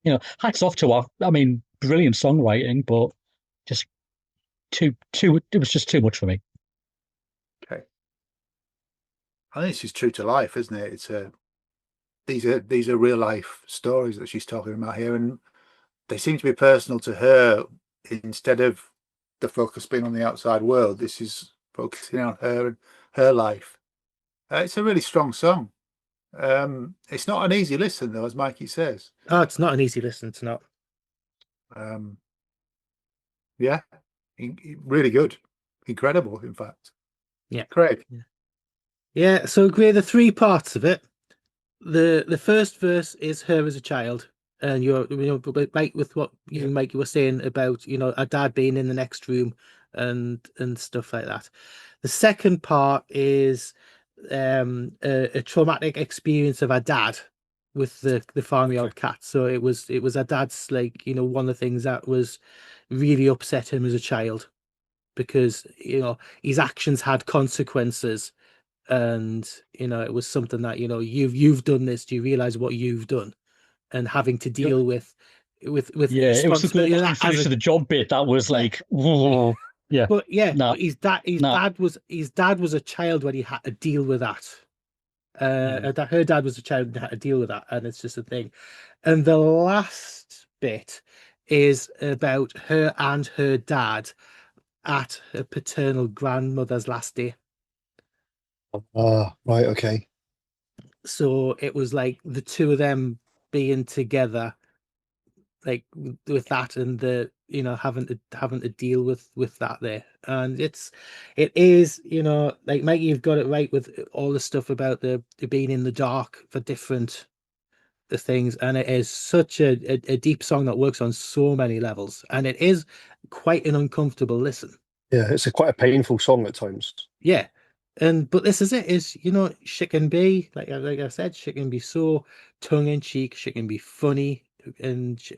think, hats off to her. I mean, brilliant songwriting, but just it was just too much for me. Okay. I think this is true to life, isn't it? It's these are real life stories that she's talking about here, and they seem to be personal to her instead of the focus being on the outside world. This is focusing on her and her life. It's a really strong song. It's not an easy listen, though, as Mikey says. Oh, it's not an easy listen. It's not. Yeah, really good, incredible, in fact. Yeah, Craig. Yeah. So, Gray, the three parts of it. The first verse is her as a child, and like with what Mikey was saying about a dad being in the next room and stuff like that. The second part is a traumatic experience of her dad with the farmyard cat. So it was her dad's, like, one of the things that was really upset him as a child, because his actions had consequences, and it was something that you've done this. Do you realize what you've done? And having to deal with it was the finish of the job bit that was like, yeah. But yeah, no. but his dad was a child when he had to deal with that. Her dad was a child and had to deal with that, and it's just a thing. And the last bit is about her and her dad at her paternal grandmother's last day. Right, okay. So it was like the two of them being together, like with that, and the having to deal with that there. And it is like, Mike, you've got it right with all the stuff about the being in the dark for different the things, and it is such a deep song that works on so many levels, and it is quite an uncomfortable listen. Yeah, it's quite a painful song at times. Yeah. But this is it, is she can be like I said, she can be so tongue-in-cheek, she can be funny,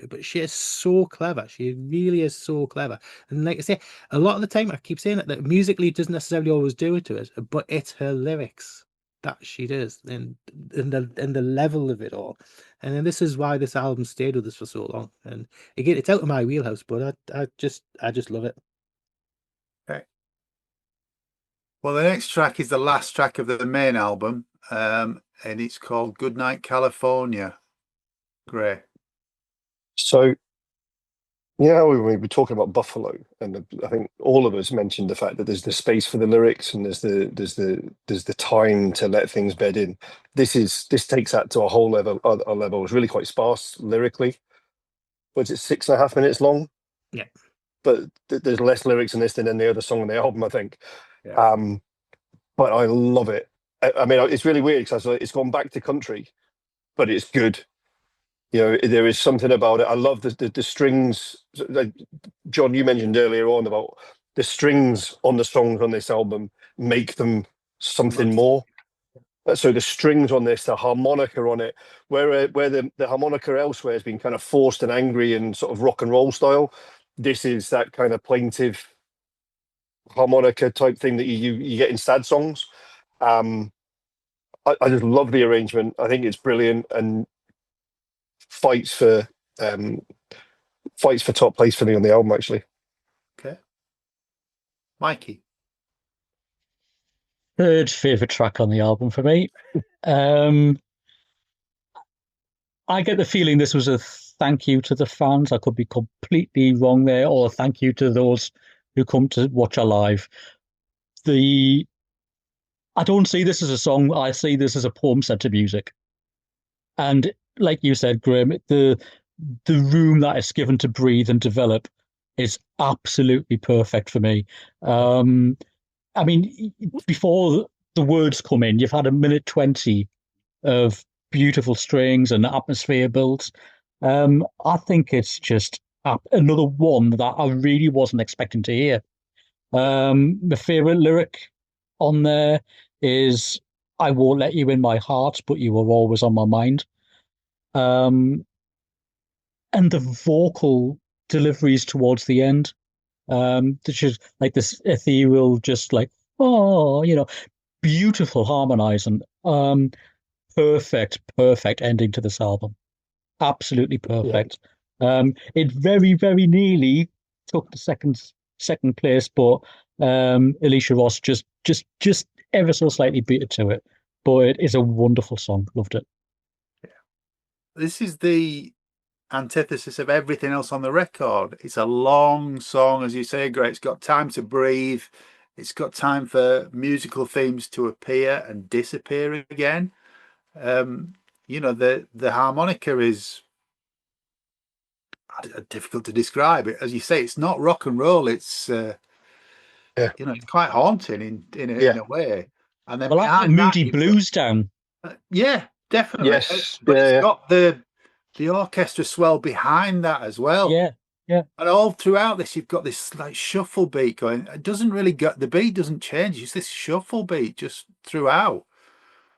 but she is so clever. She really is so clever. And like I say, a lot of the time, I keep saying it, that musically doesn't necessarily always do it to it, but it's her lyrics that she does, and the level of it all. And then this is why this album stayed with us for so long. And again, it's out of my wheelhouse, but I just love it. Okay. Well, the next track is the last track of the main album, and it's called Goodnight California. Great. So, we were talking about Buffalo, and I think all of us mentioned the fact that there's the space for the lyrics, and there's the time to let things bed in. This takes that to a whole level. It's really quite sparse lyrically. Was it 6.5 minutes long? Yeah. But there's less lyrics in this than any other song on the album, I think. Yeah. But I love it. I mean, it's really weird because it's gone back to country, but it's good. There is something about it. I love the strings. Like John, you mentioned earlier on about the strings on the songs on this album make them something more. So the strings on this, the harmonica on it, where the harmonica elsewhere has been kind of forced and angry and sort of rock and roll style, this is that kind of plaintive harmonica type thing that you get in sad songs. I just love the arrangement. I think it's brilliant, and fights for top place for me on the album, actually. Okay. Mikey. Third favorite track on the album for me. I get the feeling this was a thank you to the fans. I could be completely wrong there, or a thank you to those who come to watch our live. I don't see this as a song. I see this as a poem set to music. And like you said, Graham, the room that is given to breathe and develop is absolutely perfect for me. I mean, before the words come in, you've had 1:20 of beautiful strings and atmosphere builds. I think it's just another one that I really wasn't expecting to hear. My favorite lyric on there is, "I won't let you in my heart, but you are always on my mind." And the vocal deliveries towards the end Which is like this ethereal, just like, oh, beautiful harmonizing. Perfect ending to this album. Absolutely perfect. It very, very nearly took the second place, but Alicia Ross just ever so slightly beat it to it. But it is a wonderful song. Loved it. This is the antithesis of everything else on the record. It's a long song, as you say, Greg. It's got time to breathe. It's got time for musical themes to appear and disappear again. The harmonica is difficult to describe. It, as you say, it's not rock and roll. It's it's quite haunting in a way. And then like the moody blues down. Yeah, definitely. Yes, but it's got the orchestra swell behind that as well. Yeah. And all throughout this, you've got this like shuffle beat going. It doesn't really the beat doesn't change. It's this shuffle beat just throughout.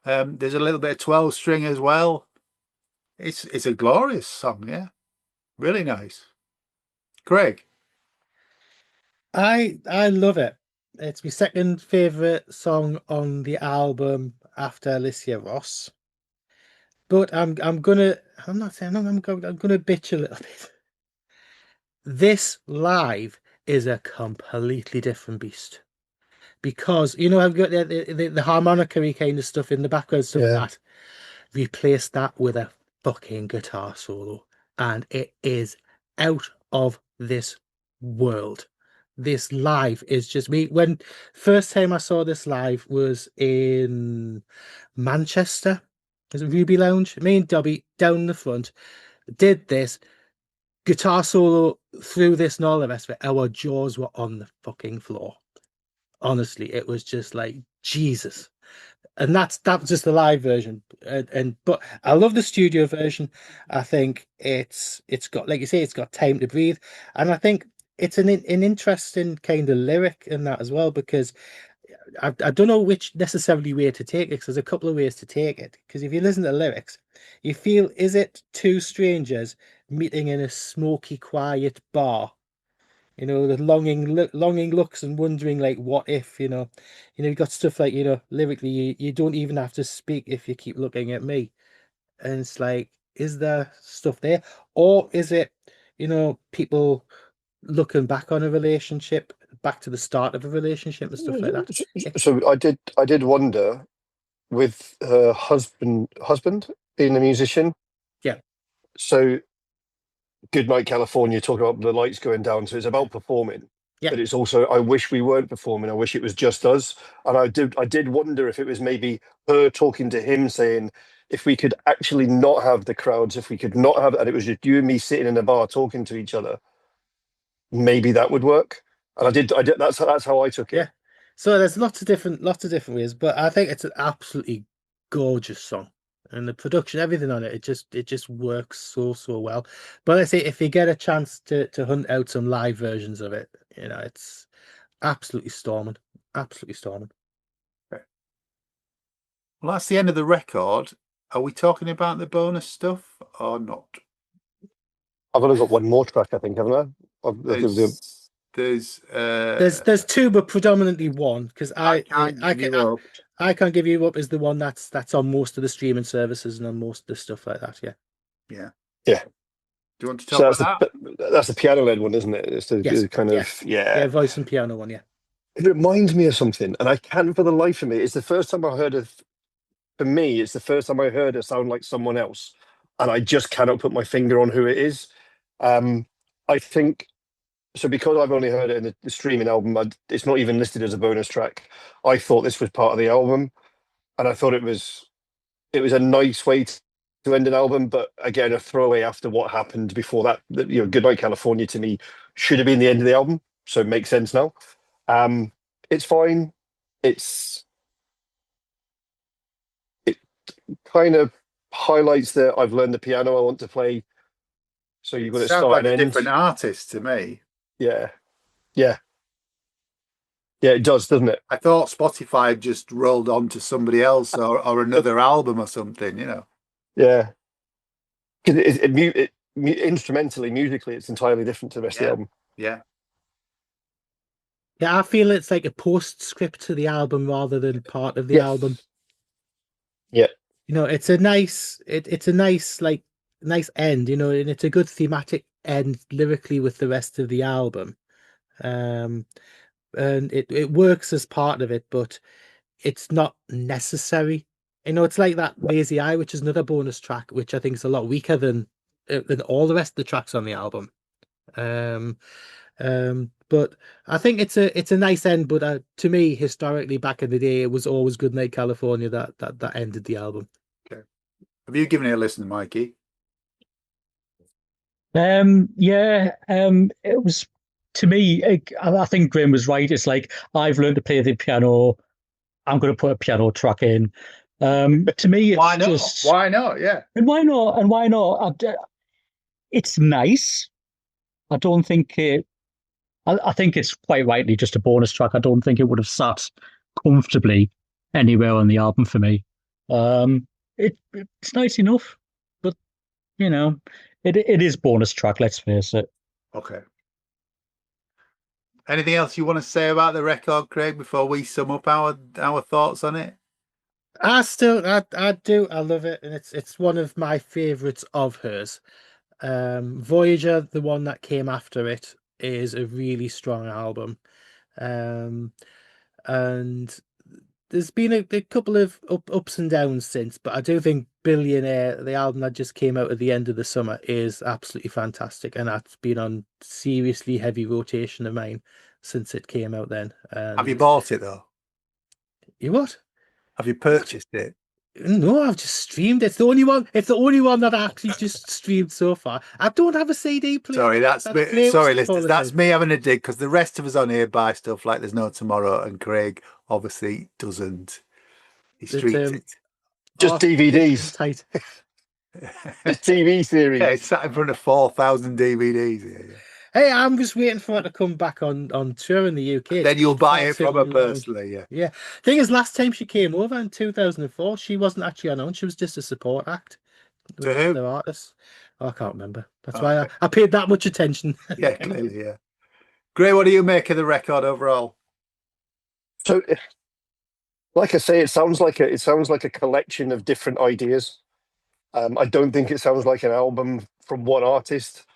There's a little bit of 12 string as well. It's a glorious song, yeah. Really nice. Craig? I love it. It's my second favorite song on the album after Alicia Ross. But I'm gonna bitch a little bit. This live is a completely different beast. Because I've got the harmonica kind of stuff in the background, stuff like that. Replace that with a fucking guitar solo, and it is out of this world. This live is just me. When first time I saw this live was in Manchester. It was a Ruby Lounge. Me and Dobby down the front did this guitar solo through this and all the rest of it. Our jaws were on the fucking floor. Honestly, it was just like Jesus. And that was just the live version, but I love the studio version. I think it's got, like you say, it's got time to breathe, and I think it's an interesting kind of lyric in that as well, because I don't know which necessarily way to take it, because there's a couple of ways to take it. Because if you listen to the lyrics, you feel, is it two strangers meeting in a smoky, quiet bar? The longing looks and wondering, like, what if, you've got stuff like, lyrically, you don't even have to speak if you keep looking at me. And it's like, is there stuff there? Or is it, people looking back on a relationship, back to the start of a relationship and stuff like that? So I did wonder, with her husband being a musician. Yeah. So Goodnight California, talking about the lights going down, so it's about performing. Yeah. But it's also, I wish we weren't performing. I wish it was just us. And I did wonder if it was maybe her talking to him, saying, if we could actually not have the crowds, if we could not have, and it was just you and me sitting in a bar talking to each other, maybe that would work. And I did. That's how I took it. Yeah. So there's lots of different ways, but I think it's an absolutely gorgeous song. And the production, everything on it, it just works so well. But I say, if you get a chance to hunt out some live versions of it, it's absolutely storming. Absolutely storming. Okay. Well, that's the end of the record. Are we talking about the bonus stuff or not? I've only got one more track, I think, haven't I? There's two, but predominantly one, because I Can't Give You Up is the one that's on most of the streaming services and on most of the stuff like that. Yeah. Do you want to talk about that? That's the piano-led one, isn't it? It's the kind of voice and piano one. Yeah. It reminds me of something, and I can't for the life of me. It's the first time I heard of. For me, it's the first time I heard her sound like someone else, and I just cannot put my finger on who it is. I think. So because I've only heard it in the streaming album, it's not even listed as a bonus track. I thought this was part of the album, and I thought it was a nice way to end an album, but again, a throwaway after what happened before that. Goodnight California to me should have been the end of the album, so it makes sense now. It's fine. It kind of highlights that I've learned the piano I want to play. So you've got to start like and a end. Different artist to me. Yeah, it does, doesn't it? I thought Spotify just rolled on to somebody else or another album or something, Yeah, because instrumentally, musically, it's entirely different to the rest of the album. Yeah. Yeah, I feel it's like a postscript to the album rather than part of the Yeah. album. Yeah. You know, it's a nice it's a nice like nice end, you know, and it's a good thematic end lyrically with the rest of the album. Um and it works as part of it, but it's not necessary. You know, it's like that Lazy Eye, which is another bonus track, which I think is a lot weaker than all the rest of the tracks on the album. Um but I think it's a nice end, but to me, historically, back in the day, it was always Good Night California that ended the album. Okay. Have you given it a listen, Mikey? It was to me. I think Graham was right. It's like I've learned to play the piano. I'm going to put a piano track in. To me, it's Why not? just Why not? Yeah. and why not? And why not? It's nice. I don't think it. I think it's quite rightly just a bonus track. I don't think it would have sat comfortably anywhere on the album for me. It's nice enough, but you know, it is bonus track. Let's face it. Okay. Anything else you want to say about the record, Craig, before we sum up our thoughts on it? I do. I love it, and it's one of my favorites of hers. Voyager, the one that came after it, is a really strong album. And there's been a couple of ups and downs since, but I do think Billionaire, the album that just came out at the end of the summer, is absolutely fantastic, and that's been on seriously heavy rotation of mine since it came out then. Have you bought it though? You what? Have you purchased it? No, I've just streamed. It's the only one. It's the only one that I actually just streamed so far. I don't have a CD player. Sorry, That's me, sorry, all listeners. the That's time. me having a dig because the rest of us on here buy stuff like There's No Tomorrow, and Craig obviously doesn't. He That, streams it. Just DVDs. Tight. Just TV series. Yeah, it's sat in front of 4,000 DVDs here. Yeah. Hey, I'm just waiting for it to come back on tour in the UK. Then you'll buy it from her Cartoon, personally, yeah. Yeah. Thing is, last time she came over in 2004, she wasn't actually announced. She was just a support act To with who? their artists. Oh, I can't remember. That's Oh, why okay. I paid that much attention. Yeah, clearly, yeah. Gray, what do you make of the record overall? So, like I say, it sounds like a collection of different ideas. I don't think it sounds like an album from one artist.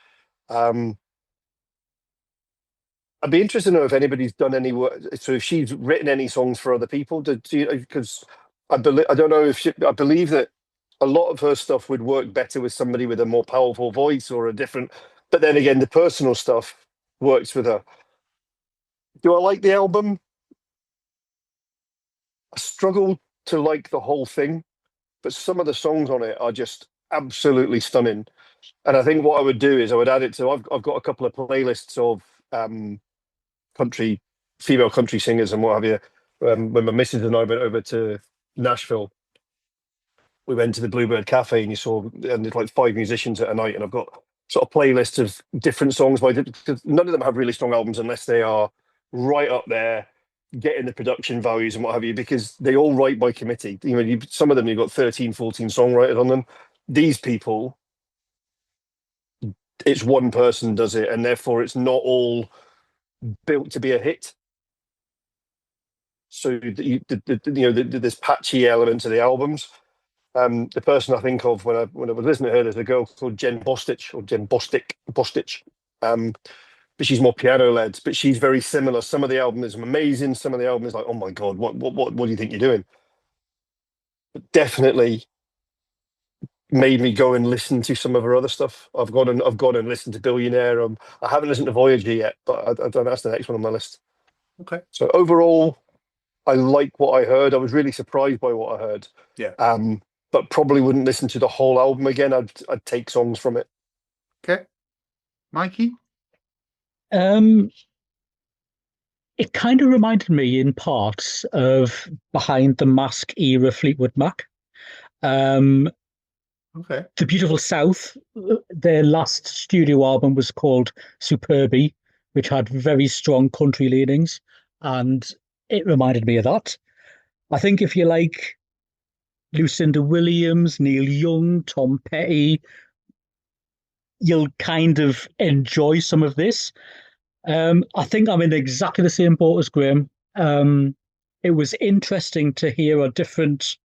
I'd be interested to know if anybody's done any work. So, if she's written any songs for other people, because I don't know if I believe that a lot of her stuff would work better with somebody with a more powerful voice or a different. But then again, the personal stuff works with her. Do I like the album? I struggle to like the whole thing, but some of the songs on it are just absolutely stunning. And I think what I would do is I would add it to. I've got a couple of playlists of female country singers and what have you. When my missus and I went over to Nashville, we went to the Bluebird Cafe and there's like 5 musicians at a night, and I've got sort of playlists of different songs because none of them have really strong albums unless they are right up there, getting the production values and what have you, because they all write by committee. Some of them you've got 13, 14 songwriters on them. These people, it's one person does it, and therefore it's not all built to be a hit. So this patchy element to the albums. The person I think of when I was listening to her, there's a girl called Jen Bostich. But she's more piano led. But she's very similar. Some of the album is amazing. Some of the album is like, oh my god, what do you think you're doing? But definitely made me go and listen to some of her other stuff. I've gone and listened to Billionaire. I haven't listened to Voyager yet, but that's the next one on my list. Okay. So overall, I like what I heard. I was really surprised by what I heard. Yeah. But probably wouldn't listen to the whole album again. I'd take songs from it. Okay. Mikey? It kind of reminded me in parts of Behind the Mask era Fleetwood Mac. Okay. The Beautiful South, their last studio album was called Superbie, which had very strong country leanings, and it reminded me of that. I think if you like Lucinda Williams, Neil Young, Tom Petty, you'll kind of enjoy some of this. I think I'm in exactly the same boat as Graham. It was interesting to hear a different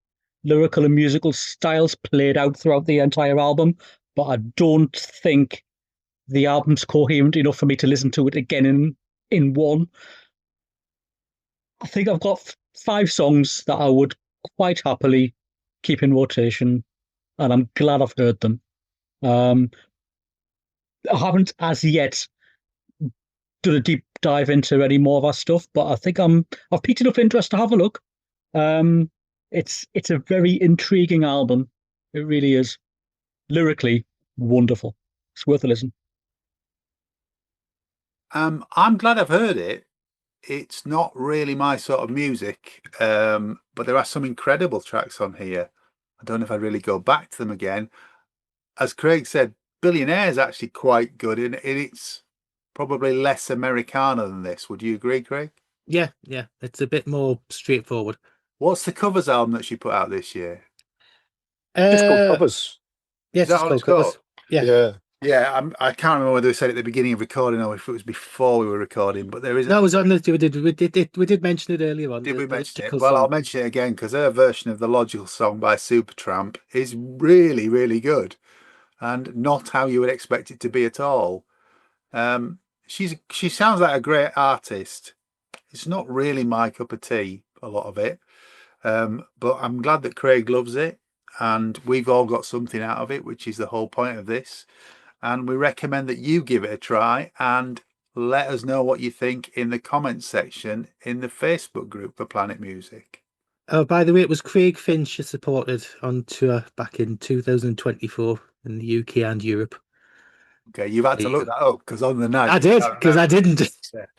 lyrical and musical styles played out throughout the entire album, but I don't think the album's coherent enough for me to listen to it again in one. I think I've got 5 songs that I would quite happily keep in rotation, and I'm glad I've heard them. I haven't as yet done a deep dive into any more of our stuff, but I think I've piqued enough interest to have a look. It's a very intriguing album. It really is. Lyrically, wonderful. It's worth a listen. I'm glad I've heard it. It's not really my sort of music, but there are some incredible tracks on here. I don't know if I'd really go back to them again. As Craig said, Billionaire is actually quite good, and it's probably less Americana than this. Would you agree, Craig? Yeah, it's a bit more straightforward. What's the covers album that she put out this year? It's called Covers. Yes, Is that it's called Covers. Yeah. Yeah, I can't remember whether we said it at the beginning of recording or if it was before we were recording, but there is. No, it was on the. We did mention it earlier on. Did we mention it? Song. Well, I'll mention it again because her version of the Logical Song by Supertramp is really, really good, and not how you would expect it to be at all. She sounds like a great artist. It's not really my cup of tea, a lot of it, but I'm glad that Craig loves it, and we've all got something out of it, which is the whole point of this. And we recommend that you give it a try and let us know what you think in the comments section in the Facebook group for Planet Music. Oh, by the way, it was Craig Finch who supported on tour back in 2024 in the UK and Europe. Okay, you've had to look that up because on the night I did, because I didn't.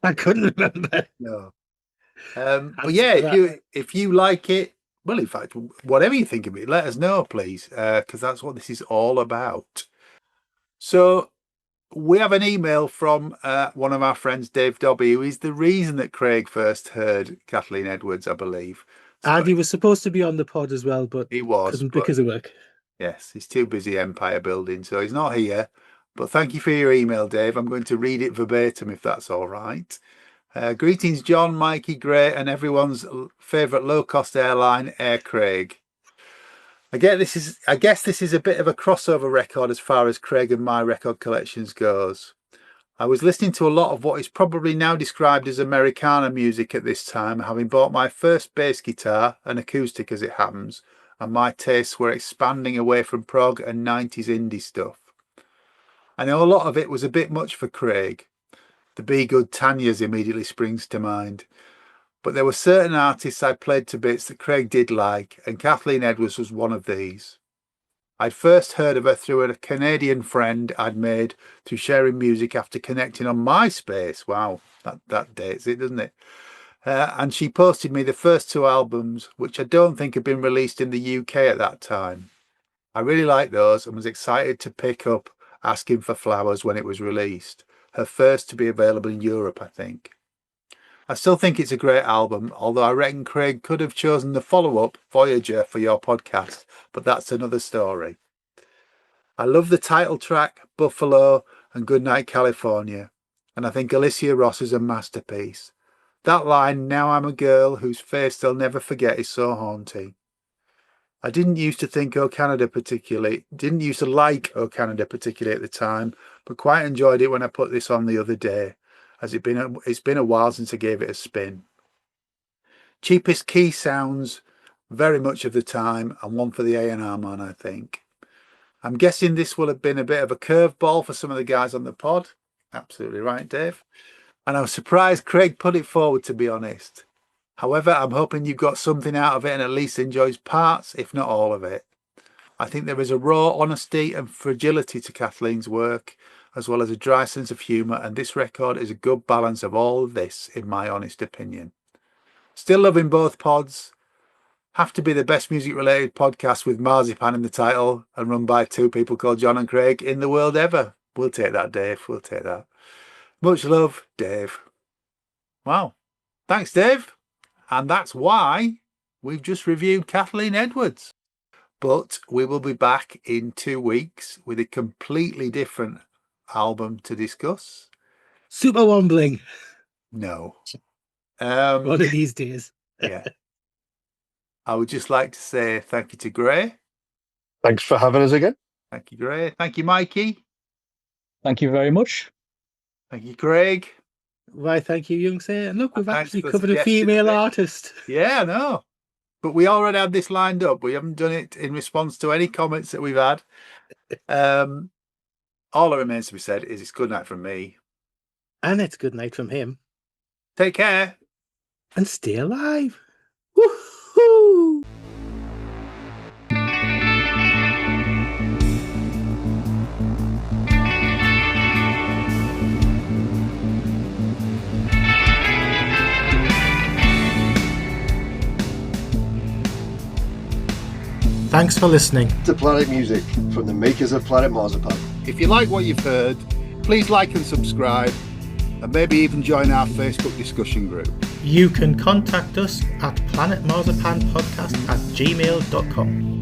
I couldn't remember. No. But yeah, if you like it, well, in fact, whatever you think of it, let us know, please, because that's what this is all about. So we have an email from one of our friends, Dave Dobby, who is the reason that Craig first heard Kathleen Edwards, I believe. And he was supposed to be on the pod as well, but he couldn't because of work. Yes, he's too busy empire building, so he's not here. But thank you for your email, Dave. I'm going to read it verbatim, if that's all right. Greetings, John, Mikey, Gray, and everyone's favourite low-cost airline, Air Craig. I guess this is a bit of a crossover record as far as Craig and my record collections goes. I was listening to a lot of what is probably now described as Americana music at this time, having bought my first bass guitar, an acoustic as it happens, and my tastes were expanding away from prog and 90s indie stuff. I know a lot of it was a bit much for Craig. The Be Good Tanya's immediately springs to mind. But there were certain artists I played to bits that Craig did like, and Kathleen Edwards was one of these. I'd first heard of her through a Canadian friend I'd made through sharing music after connecting on MySpace. Wow, that dates it, doesn't it? And she posted me the first 2 albums, which I don't think had been released in the UK at that time. I really liked those and was excited to pick up Asking for Flowers when it was released, her first to be available in Europe, I think. I still think it's a great album, although I reckon Craig could have chosen the follow-up, Voyager, for your podcast, but that's another story. I love the title track, Buffalo, and Goodnight California, and I think Alicia Ross is a masterpiece. That line, now I'm a girl whose face they'll never forget, is so haunting. I didn't used to like Oh Canada particularly at the time, but quite enjoyed it when I put this on the other day, as it's been a while since I gave it a spin. Cheapest key sounds very much of the time, and one for the A&R man, I think. I'm guessing this will have been a bit of a curveball for some of the guys on the pod. Absolutely right, Dave. And I was surprised Craig put it forward, to be honest. However, I'm hoping you've got something out of it and at least enjoys parts, if not all of it. I think there is a raw honesty and fragility to Kathleen's work, as well as a dry sense of humour, and this record is a good balance of all of this, in my honest opinion. Still loving both pods. Have to be the best music-related podcast with Marzipan in the title and run by 2 people called John and Craig in the world ever. We'll take that, Dave. We'll take that. Much love, Dave. Wow. Thanks, Dave. And that's why we've just reviewed Kathleen Edwards. But we will be back in 2 weeks with a completely different album to discuss. Super Wombling. No. One of these days. Yeah. I would just like to say thank you to Gray. Thanks for having us again. Thank you, Gray. Thank you, Mikey. Thank you very much. Thank you, Craig. Why, thank you, young sir. And look, we've Thanks actually for covered a suggesting female it. artist. Yeah, no. But we already had this lined up. We haven't done it in response to any comments that we've had. All that remains to be said is it's good night from me. And it's good night from him. Take care. And stay alive. Woohoo! Thanks for listening To Planet Music from the makers of Planet Marzipan. If you like what you've heard, please like and subscribe, and maybe even join our Facebook discussion group. You can contact us at planetmarzipanpodcast@gmail.com.